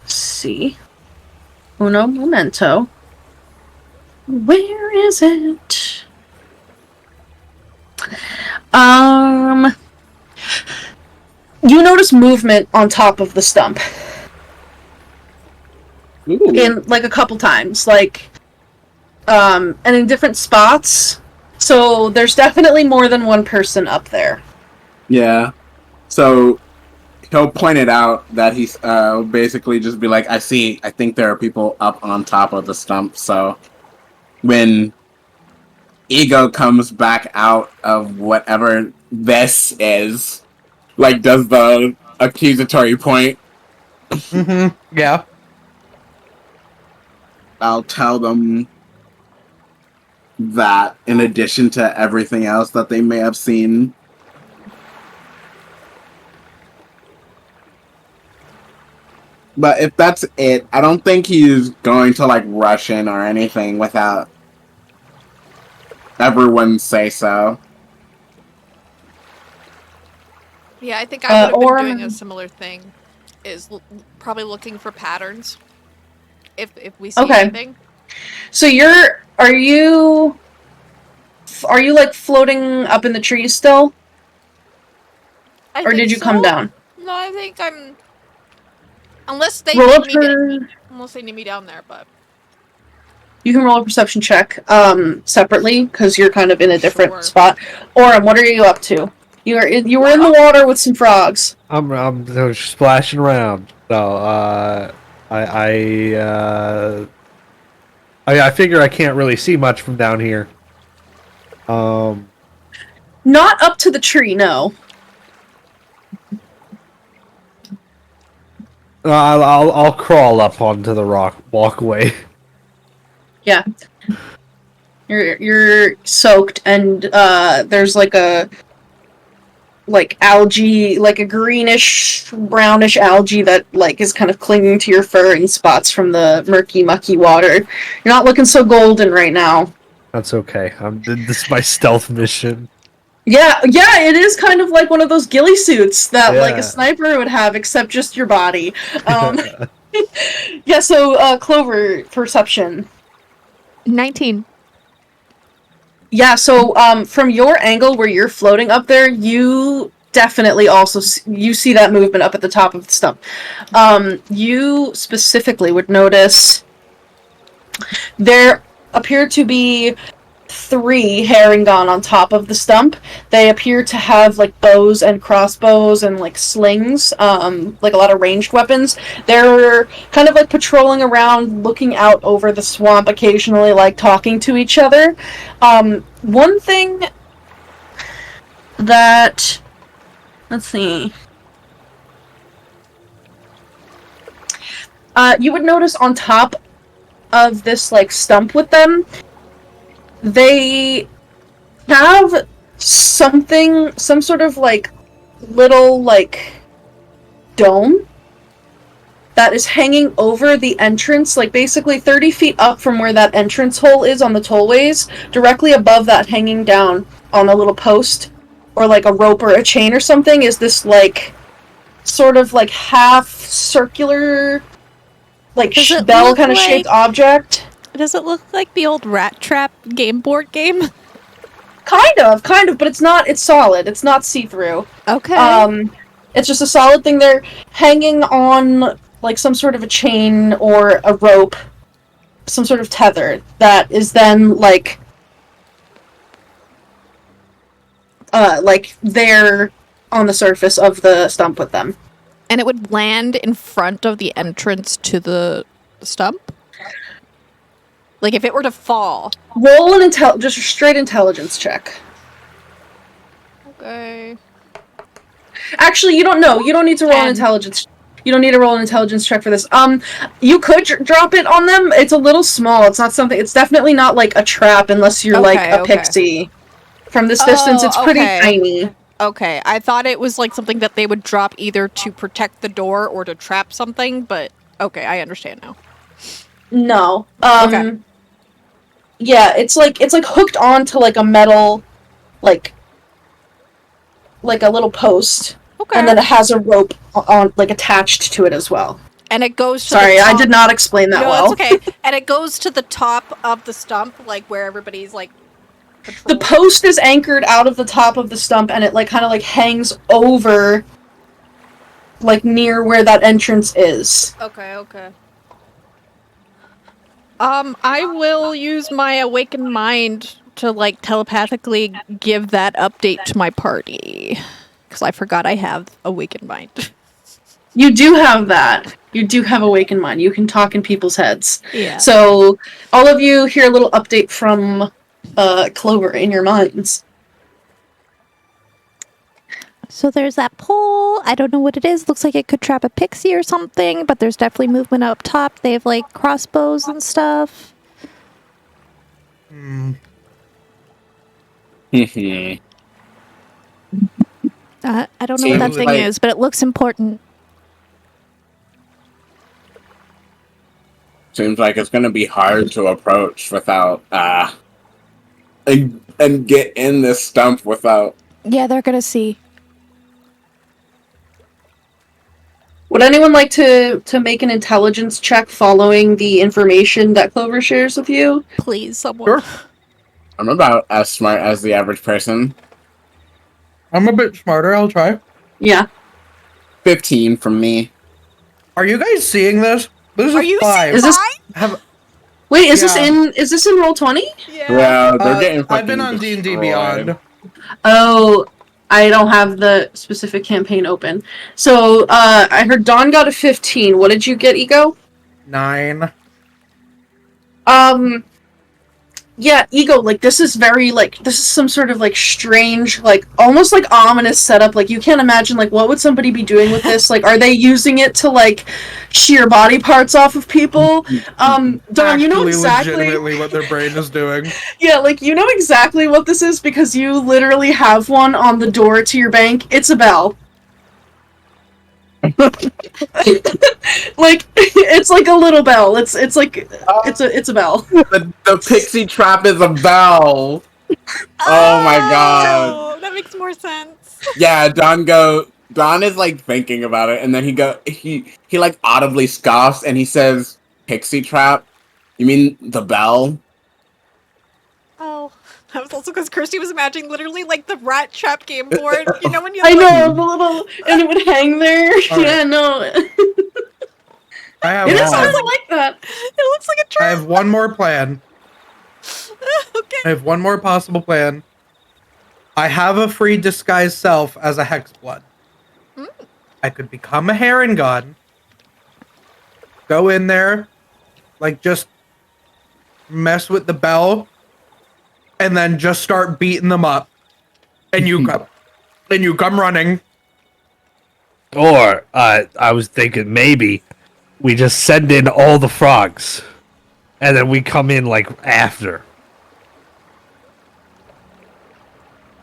S1: see... Uno momento. Where is it? You notice movement on top of the stump.
S4: Ooh.
S1: In, like, a couple times, like, and in different spots. So there's definitely more than one person up there.
S4: Yeah. So he'll point it out that he's basically just be like, I think there are people up on top of the stump. So when Ego comes back out of whatever this is, like, does the accusatory point,
S5: Yeah.
S4: I'll tell them that in addition to everything else that they may have seen. But if that's it, I don't think he's going to like rush in or anything without everyone say so.
S3: Yeah, I think I would have been
S1: Aurum
S3: doing a
S1: and-
S3: similar thing. Is probably looking for patterns. If we see
S1: Okay.
S3: anything.
S1: So are you like floating up in the trees still? Or did you come down?
S3: No, I think I'm. Unless they
S1: Roll
S3: need unless they need me down there, but
S1: You can roll a perception check separately because you're kind of in a different
S3: Sure.
S1: spot. Aurum, what are you up to? You were in the water with some frogs.
S6: I'm splashing around. So I figure I can't really see much from down here.
S1: Not up to the tree, no.
S6: I'll crawl up onto the rock walkway.
S1: Yeah. You're soaked and there's like a algae, like a greenish brownish algae that like is kind of clinging to your fur in spots from the murky mucky water. You're not looking so golden right now.
S6: That's okay. This is my stealth mission.
S1: Yeah, it is kind of like one of those ghillie suits that like
S6: Yeah.
S1: a sniper would have, except just your body. Yeah, so Clover, perception.
S3: 19.
S1: Yeah, so from your angle where you're floating up there, you definitely also you see that movement up at the top of the stump. You specifically would notice there appear to be 3 Harengon on top of the stump. They appear to have like bows and crossbows and like slings, like a lot of ranged weapons. They're kind of like patrolling around, looking out over the swamp occasionally, like talking to each other. One thing that, let's see, you would notice on top of this like stump with them, they have some sort of like little like dome that is hanging over the entrance, like basically 30 feet up from where that entrance hole is on the tollways, directly above that, hanging down on a little post or like a rope or a chain or something, is this like sort of like half circular like
S3: Does it
S1: bell
S3: look
S1: kind of
S3: like-
S1: shaped object.
S3: Does it look like the old Rat Trap game board game?
S1: Kind of, but it's not, it's solid. It's not see-through.
S3: Okay.
S1: It's just a solid thing there, hanging on, like, some sort of a chain or a rope, some sort of tether, that is then, like, there on the surface of the stump with them.
S3: And it would land in front of the entrance to the stump? Like, if it were to fall.
S1: Roll an just a straight intelligence check.
S3: Okay.
S1: Actually, you don't know. You don't need to roll an
S3: 10.
S1: intelligence. You don't need to roll an intelligence check for this. You could drop it on them. It's a little small. It's not something. It's definitely not like a trap unless you're like a
S3: Okay.
S1: pixie. From this distance, it's pretty
S3: okay.
S1: tiny.
S3: Okay, I thought it was like something that they would drop either to protect the door or to trap something, but okay, I understand now.
S1: No.
S3: Okay.
S1: Yeah, it's like hooked onto like a metal, like a little post,
S3: Okay.
S1: and then it has a rope on like attached to it as well.
S3: And it goes to
S1: Sorry,
S3: the top.
S1: I did not explain that
S3: No,
S1: well.
S3: that's okay. And it goes to the top of the stump, like where everybody's like
S1: The
S3: patrolling.
S1: post is anchored out of the top of the stump, and it like kind of like hangs over, like near where that entrance is.
S3: Okay. I will use my awakened mind to like telepathically give that update to my party. Because I forgot I have Awakened Mind.
S1: You do have that. You do have Awakened Mind. You can talk in people's heads.
S3: Yeah.
S1: So, all of you hear a little update from Clover in your minds.
S2: So there's that pole. I don't know what it is. Looks like it could trap a pixie or something, but there's definitely movement up top. They have like crossbows and stuff.
S5: Hmm.
S2: I don't know what that
S4: Seems
S2: thing
S4: like-
S2: is, but it looks important.
S4: Seems like it's gonna be hard to approach without and get in this stump without.
S2: Yeah, they're gonna see.
S1: Would anyone like to make an intelligence check following the information that Clover shares with you?
S3: Please, someone.
S5: Sure.
S4: I'm about as smart as the average person.
S5: I'm a bit smarter. I'll try.
S1: Yeah.
S4: 15 from me.
S5: Are you guys seeing this? This
S3: Are
S5: is
S3: you
S5: 5.
S1: Is this-
S5: Have
S1: Wait, is
S5: Yeah.
S1: this in Roll20?
S4: Yeah, they're getting.
S5: I've been
S4: fucking
S5: on D&D
S4: destroyed.
S5: Beyond.
S1: Oh, I don't have the specific campaign open. So, I heard Dawn got a 15. What did you get, Ego?
S5: 9.
S1: Yeah, Ego, like, this is very, like, this is some sort of, like, strange, like, almost, like, ominous setup. Like, you can't imagine, like, what would somebody be doing with this? Like, are they using it to, like, shear body parts off of people? Dawn, you know
S5: Actually,
S1: exactly...
S5: legitimately what their brain is doing.
S1: Yeah, like, you know exactly what this is because you literally have one on the door to your bank. It's a bell. Like, it's like a little bell. It's like, it's a bell.
S4: The pixie trap is a bell. Oh my god.
S3: Oh, that makes more sense.
S4: Yeah, Don is like thinking about it, and then he like audibly scoffs, and he says, "Pixie trap? You mean the bell?"
S3: Oh, that was also because Kristy was imagining literally like the rat trap game board. You know when you
S1: I
S3: like,
S1: know, the little, and it would hang there.
S5: All
S1: Yeah, no.
S5: I have
S1: It is
S5: one.
S1: kind of like that.
S3: it looks like a
S5: I
S3: trap.
S5: have one more plan.
S3: Okay.
S5: I have one more possible plan. I have a free disguise self as a hexblood. I could become a Heron God. Go in there, like just mess with the bell, and then just start beating them up. And you come running.
S6: Or I was thinking maybe we just send in all the frogs, and then we come in like after.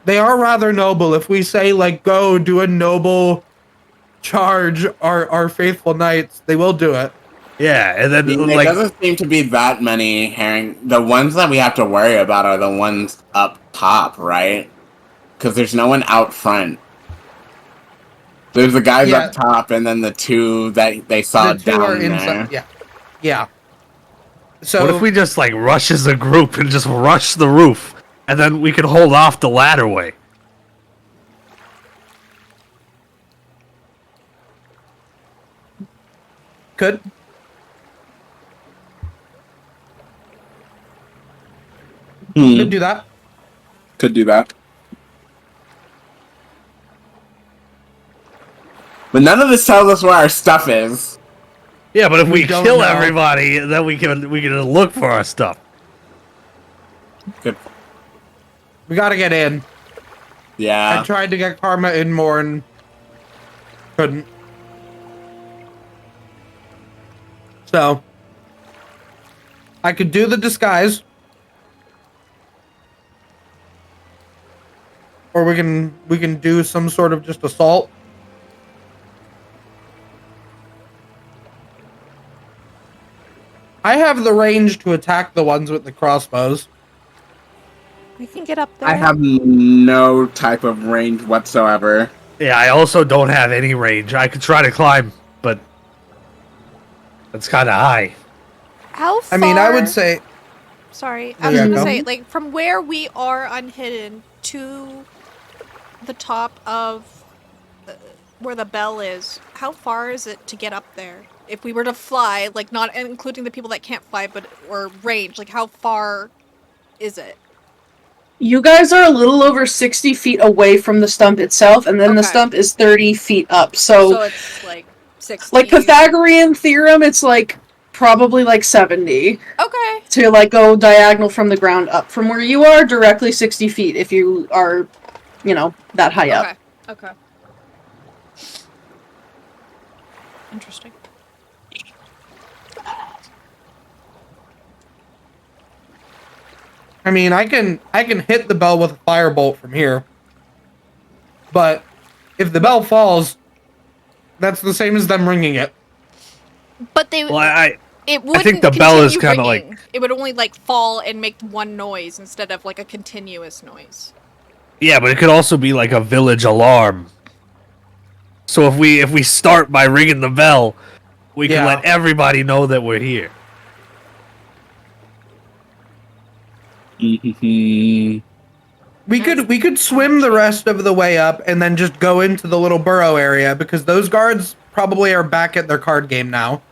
S5: They are rather noble. If we say like go do a noble charge our faithful knights, they will do it.
S6: Yeah, and then
S4: There
S6: like
S4: doesn't seem to be that many herring. The ones that we have to worry about are the ones up top, right? Because there's no one out front. There's the guys
S5: Yeah.
S4: up top, and then the two that they saw
S5: The two
S4: down
S5: are
S4: there.
S5: inside. Yeah. Yeah. So
S6: what if we just like rush as a group and just rush the roof, and then we can hold off the ladder way?
S5: could
S4: Hmm.
S5: do that.
S4: Could do that. But none of this tells us where our stuff is.
S6: Yeah, but if
S5: We
S6: we
S5: don't
S6: kill
S5: know.
S6: everybody, then we can look for our stuff.
S4: Good.
S5: We gotta get in.
S4: Yeah.
S5: I tried to get Karma in more and couldn't. So I could do the disguise. Or we can do some sort of just assault. I have the range to attack the ones with the crossbows.
S2: We can get up there.
S4: I have no type of range whatsoever.
S6: Yeah, I also don't have any range. I could try to climb, but that's kind of high.
S3: How
S5: I
S3: far?
S5: mean, I would say
S3: Sorry, I was
S5: Yeah,
S3: gonna
S5: go.
S3: say, like, from where we are unhidden to the top of where the bell is, how far is it to get up there? If we were to fly, like, not including the people that can't fly, but or range, like, how far is it?
S1: You guys are a little over 60 feet away from the stump itself, and then the
S3: Okay.
S1: stump is 30 feet up.
S3: So it's like 60.
S1: Like Pythagorean theorem, it's like probably like 70
S3: Okay.
S1: to like go diagonal from the ground up. From where you are, directly 60 feet if you are, that high up.
S3: Okay. Interesting.
S5: I mean, I can hit the bell with a firebolt from here. But if the bell falls, that's the same as them ringing it.
S3: But they
S6: Well,
S3: it wouldn't
S6: think the bell is
S3: continue
S6: kinda
S3: ringing. It would only like fall and make one noise instead of like a continuous noise.
S6: yeah, but it could also be like a village alarm. So if we start by ringing the bell, we can let everybody know that we're here.
S5: We could swim the rest of the way up and then just go into the little burrow area because those guards probably are back at their card game now.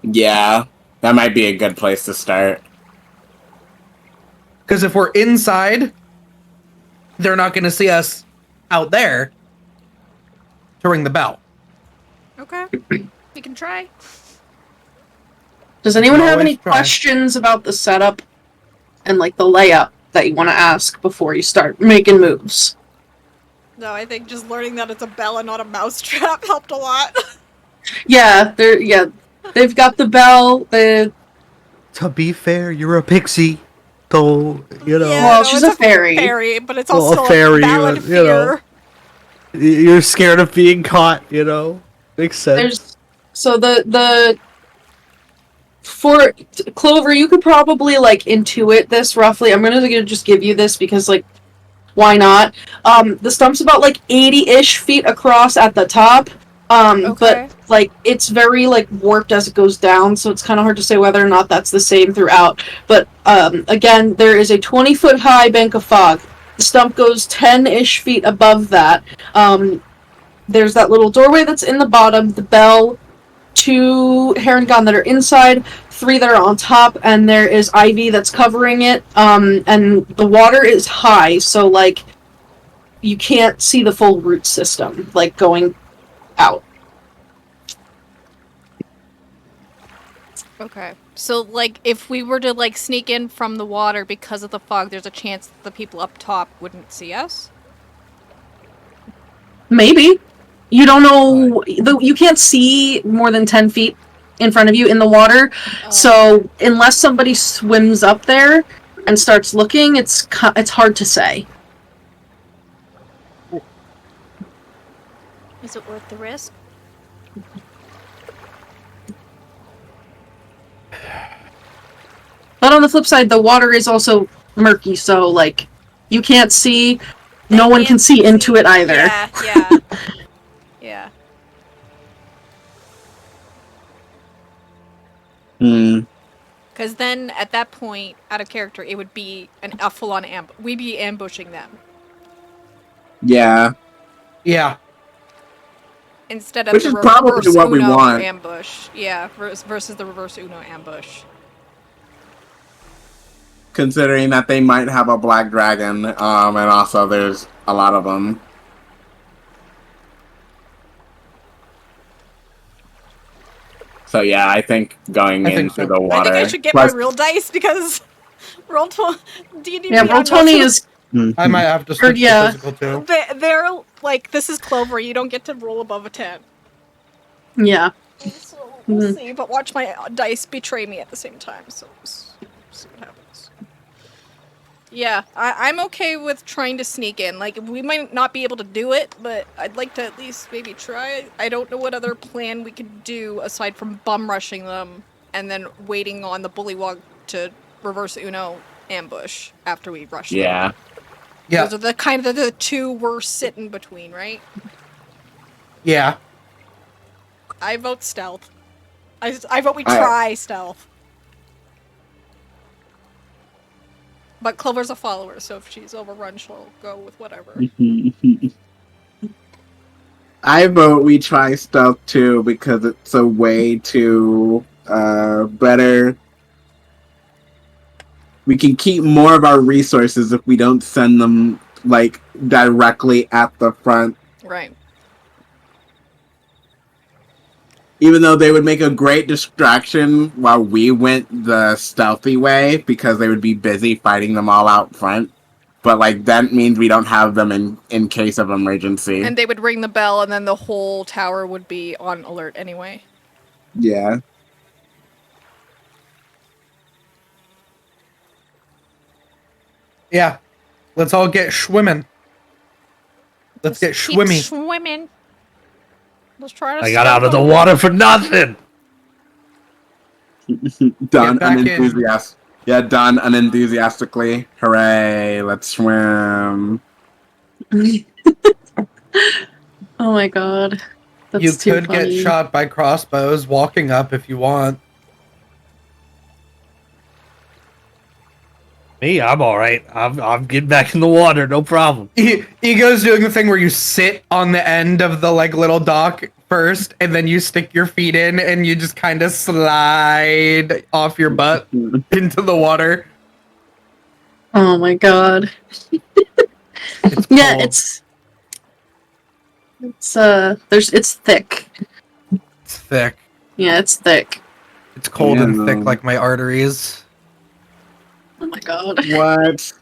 S4: Yeah, that might be a good place to start.
S5: Because if we're inside, they're not going to see us out there to ring the bell.
S3: Okay. We can try.
S1: Does anyone have
S5: Always
S1: any
S5: try.
S1: questions about the setup and like the layup that you want to ask before you start making moves?
S3: No, I think just learning that it's a bell and not a mousetrap helped a lot.
S1: Yeah, they've got the bell.
S6: To be fair, you're a pixie, so
S3: Yeah,
S1: Well, she's
S3: it's
S1: a fairy.
S3: Fairy, but it's
S6: Well,
S3: also
S6: a fairy,
S3: a valid
S6: but,
S3: fear.
S6: you're scared of being caught. Makes sense.
S1: There's for Clover, you could probably like intuit this roughly. I'm gonna just give you this because like, why not? The stump's about like 80-ish feet across at the top.
S3: Okay.
S1: But like it's very like warped as it goes down, so it's kind of hard to say whether or not that's the same throughout. But again, there is a 20-foot high bank of fog. The stump goes 10-ish feet above that. There's that little doorway that's in the bottom, the bell, 2 Herringon that are inside, 3 that are on top, and there is ivy that's covering it. And the water is high, so like you can't see the full root system, like going out.
S3: Okay. So, like, if we were to, like, sneak in from the water because of the fog, there's a chance that the people up top wouldn't see us?
S1: Maybe. You don't know. You can't see more than 10 feet in front of you in the water. So, unless somebody swims up there and starts looking, it's hard to say.
S3: Is it worth the risk?
S1: But on the flip side, the water is also murky, so, like, you can't see. No one can see into it either.
S3: Yeah. Yeah. Because then, at that point, out of character, it would be a full-on ambush. We'd be ambushing them.
S4: Yeah.
S5: Yeah.
S3: Instead of
S4: Which
S3: the
S4: is probably
S3: reverse
S4: what we
S3: Uno
S4: want.
S3: ambush. Yeah, versus the reverse Uno ambush.
S4: Considering that they might have a black dragon, and also there's a lot of them. So yeah, I think going into the water.
S3: I think I should get
S4: Plus-
S3: my real dice because D&D
S1: Yeah,
S3: Beyond
S1: Roll20
S3: knows-
S1: is.
S5: I might have to switch
S1: yeah.
S5: to physical too.
S3: They're like, this is Clover, you don't get to roll above a 10.
S1: Yeah.
S3: So we'll see, but watch my dice betray me at the same time, so see what happens. Yeah, I'm okay with trying to sneak in. Like, we might not be able to do it, but I'd like to at least maybe try. I don't know what other plan we could do aside from bum rushing them and then waiting on the bullywug to reverse Uno ambush after we rush them.
S4: Yeah.
S5: Yeah.
S3: Those are the kind of the two we're sitting between, right?
S5: Yeah.
S3: I vote stealth. I vote we try stealth. But Clover's a follower, so if she's overrun, she'll go with whatever.
S4: I vote we try stealth too because it's a way to better we can keep more of our resources if we don't send them like directly at the front.
S3: Right.
S4: Even though they would make a great distraction while we went the stealthy way, because they would be busy fighting them all out front. But like that means we don't have them in case of emergency.
S3: And they would ring the bell, and then the whole tower would be on alert anyway.
S4: Yeah.
S5: Yeah. Let's all get schwimming. Let's get
S3: keep
S5: schwimmy.
S3: Swimming. Let's try to.
S6: I got out of the water for nothing.
S4: Done
S5: back in.
S4: unenthusiastic. Yeah, done unenthusiastically. Hooray! Let's swim.
S1: Oh my god. That's
S5: You
S1: too
S5: could
S1: funny.
S5: get shot by crossbows walking up if you want.
S6: Me, I'm all right. I'm getting back in the water, no problem.
S5: Ego's doing the thing where you sit on the end of the like little dock first, and then you stick your feet in, and you just kind of slide off your butt into the water.
S1: Oh my god.
S5: It's
S1: Yeah,
S5: cold.
S1: it's thick.
S5: It's thick.
S1: Yeah, it's thick.
S5: It's cold and
S4: Yeah.
S5: thick like my arteries.
S1: Oh my god.
S4: What?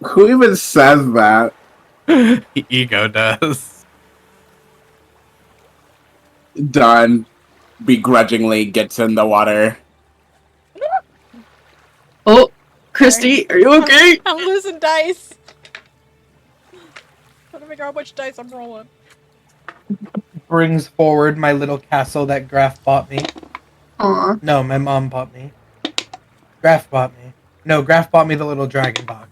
S4: Who even says that?
S7: Ego does.
S4: Done begrudgingly gets in the water.
S1: Oh, Kristy, are you okay?
S3: I'm losing dice. Trying to figure out which dice I'm rolling.
S5: Brings forward my little castle that Graf bought me.
S1: Aw.
S5: No, my mom bought me. Graf bought me. No, Graf bought me the little dragon box.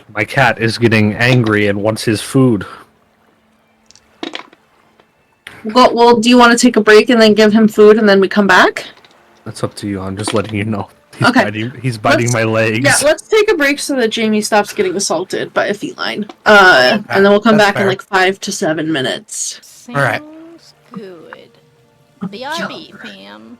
S6: My cat is getting angry and wants his food.
S1: Well, do you want to take a break and then give him food and then we come back?
S6: That's up to you. I'm just letting you know. He's
S1: Okay.
S6: He's biting
S1: Let's-
S6: my legs.
S1: Yeah, let's take a break so that Jamie stops getting assaulted by a feline. And then we'll come
S5: That's
S1: back in
S5: fair.
S1: like 5 to 7 minutes.
S3: Sounds
S5: Alright.
S3: good. BRB, fam.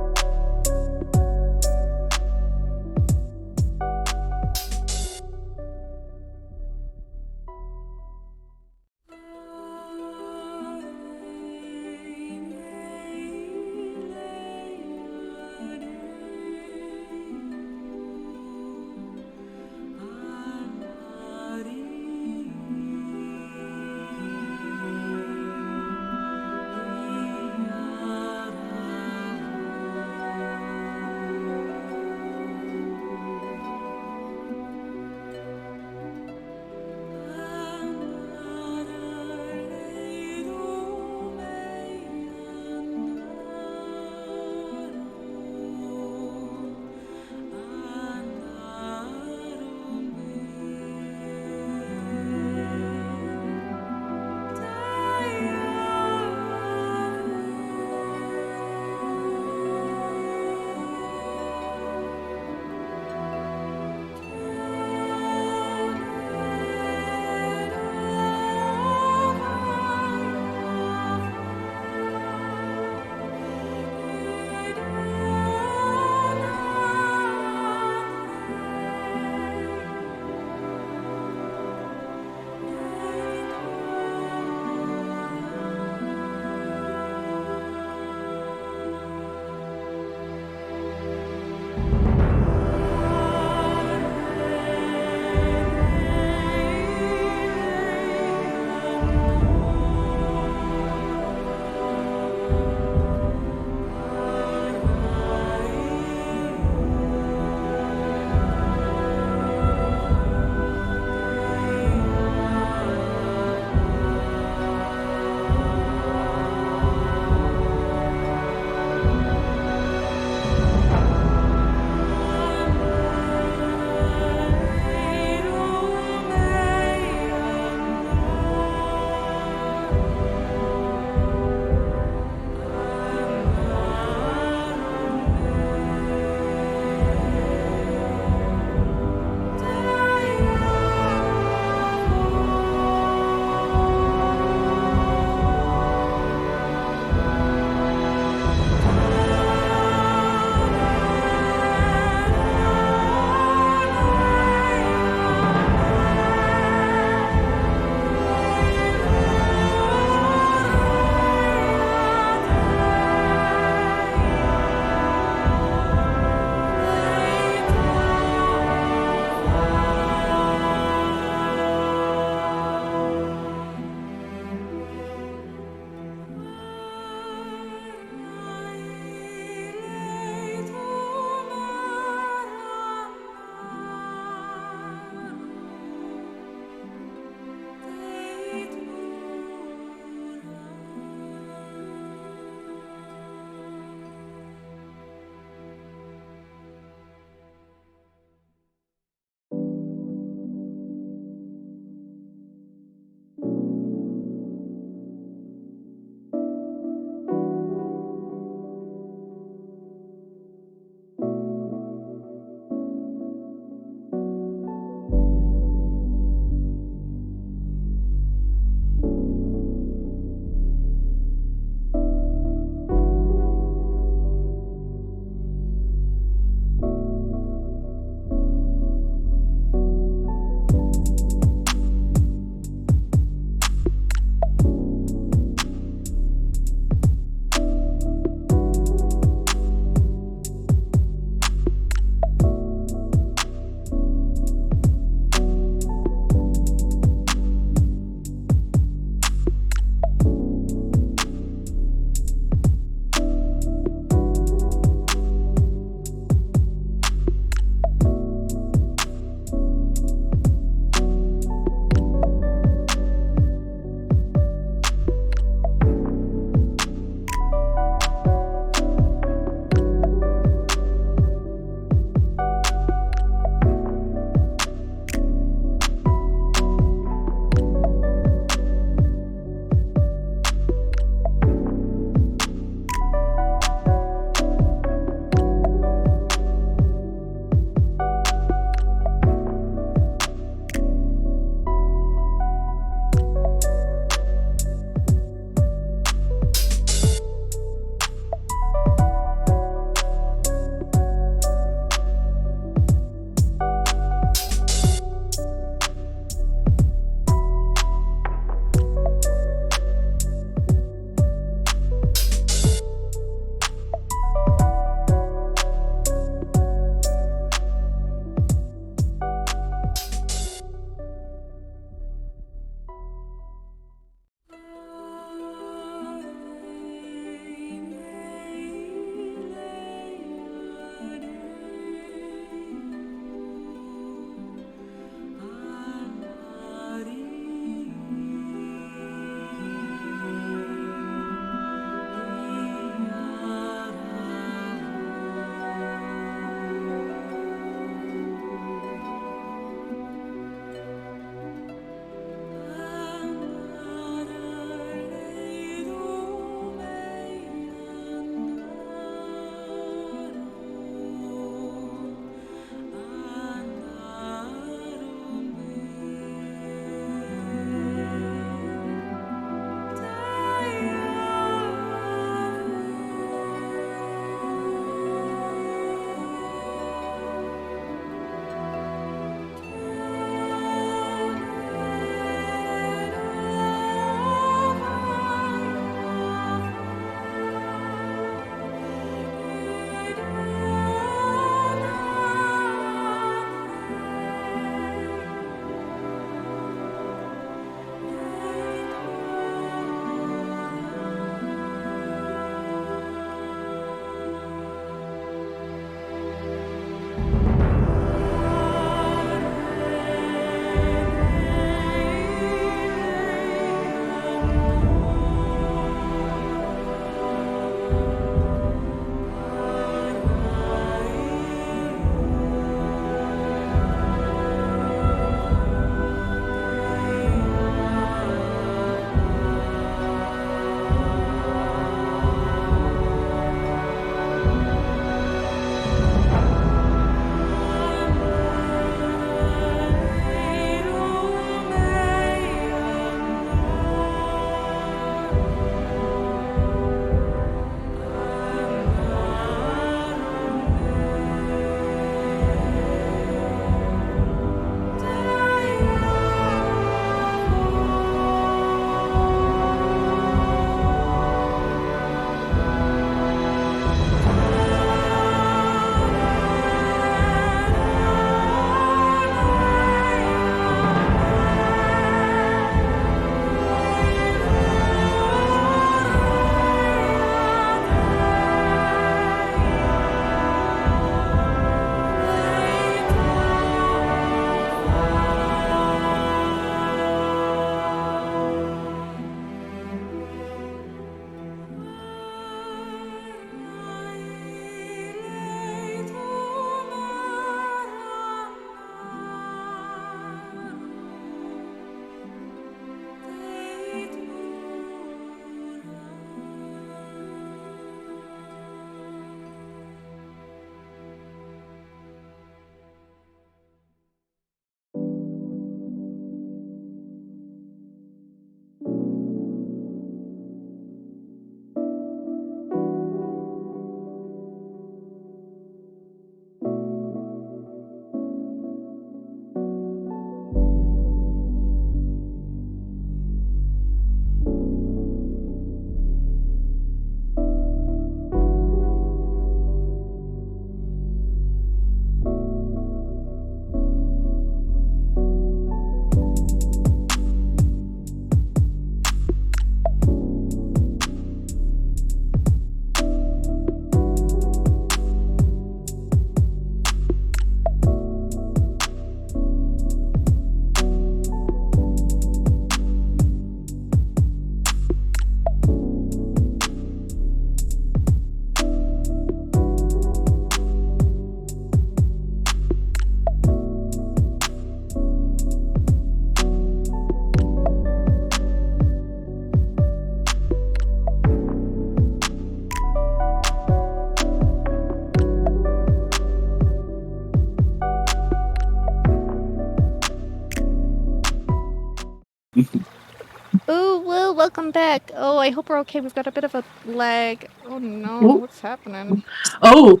S3: welcome back. Oh, I hope we're okay. We've got a bit of a lag. Oh no,
S1: Ooh.
S3: what's happening?
S1: Oh,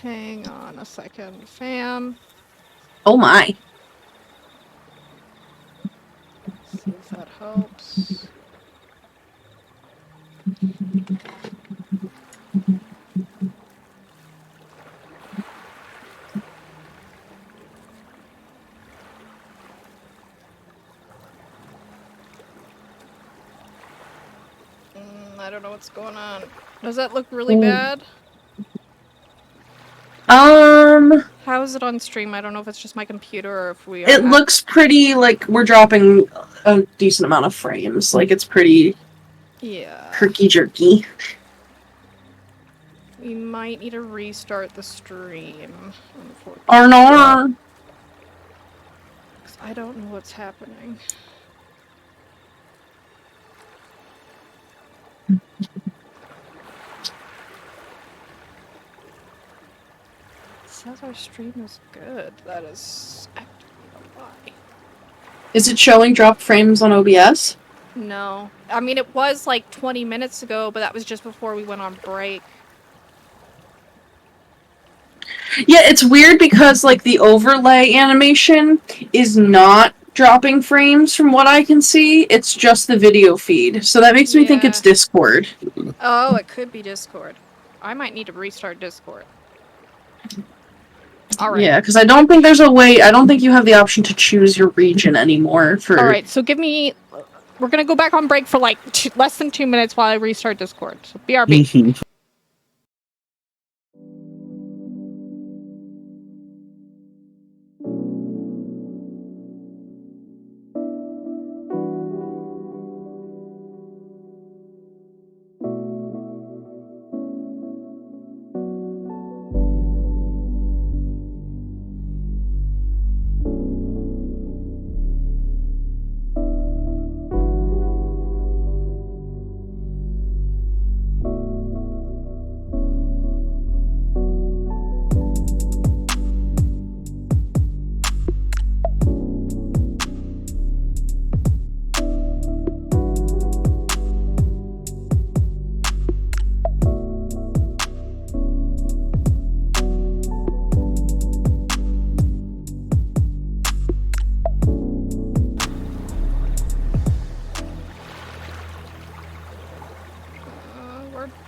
S3: Hang on a second, fam.
S1: oh my.
S3: See if that helps. I don't know what's going on. Does that look really bad? How is it on stream? I don't know if it's just my computer or if we are.
S1: It looks pretty like we're dropping a decent amount of frames. Like it's pretty herky jerky.
S3: We might need to restart the stream.
S1: Arnar.
S3: I don't know what's happening. It says our stream is good. That is actively a lie.
S1: Is it showing drop frames on OBS?
S3: No. I mean, it was like 20 minutes ago, but that was just before we went on break.
S1: Yeah, it's weird because like the overlay animation is not dropping frames from what I can see. It's just the video feed. So that makes me think it's Discord.
S3: Oh, it could be Discord. I might need to restart Discord. Alright.
S1: Yeah, because I don't think there's a way, I don't think you have the option to choose your region anymore for...
S3: Alright, so give me... We're gonna go back on break for like less than 2 minutes while I restart Discord. So BRB.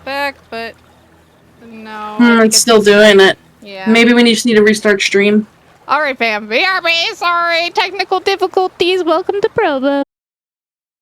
S3: Back, but no.
S1: it's still doing it.
S3: Yeah.
S1: Maybe we just need to restart stream.
S3: Alright, fam. BRB, sorry. Technical difficulties. Welcome to Provo.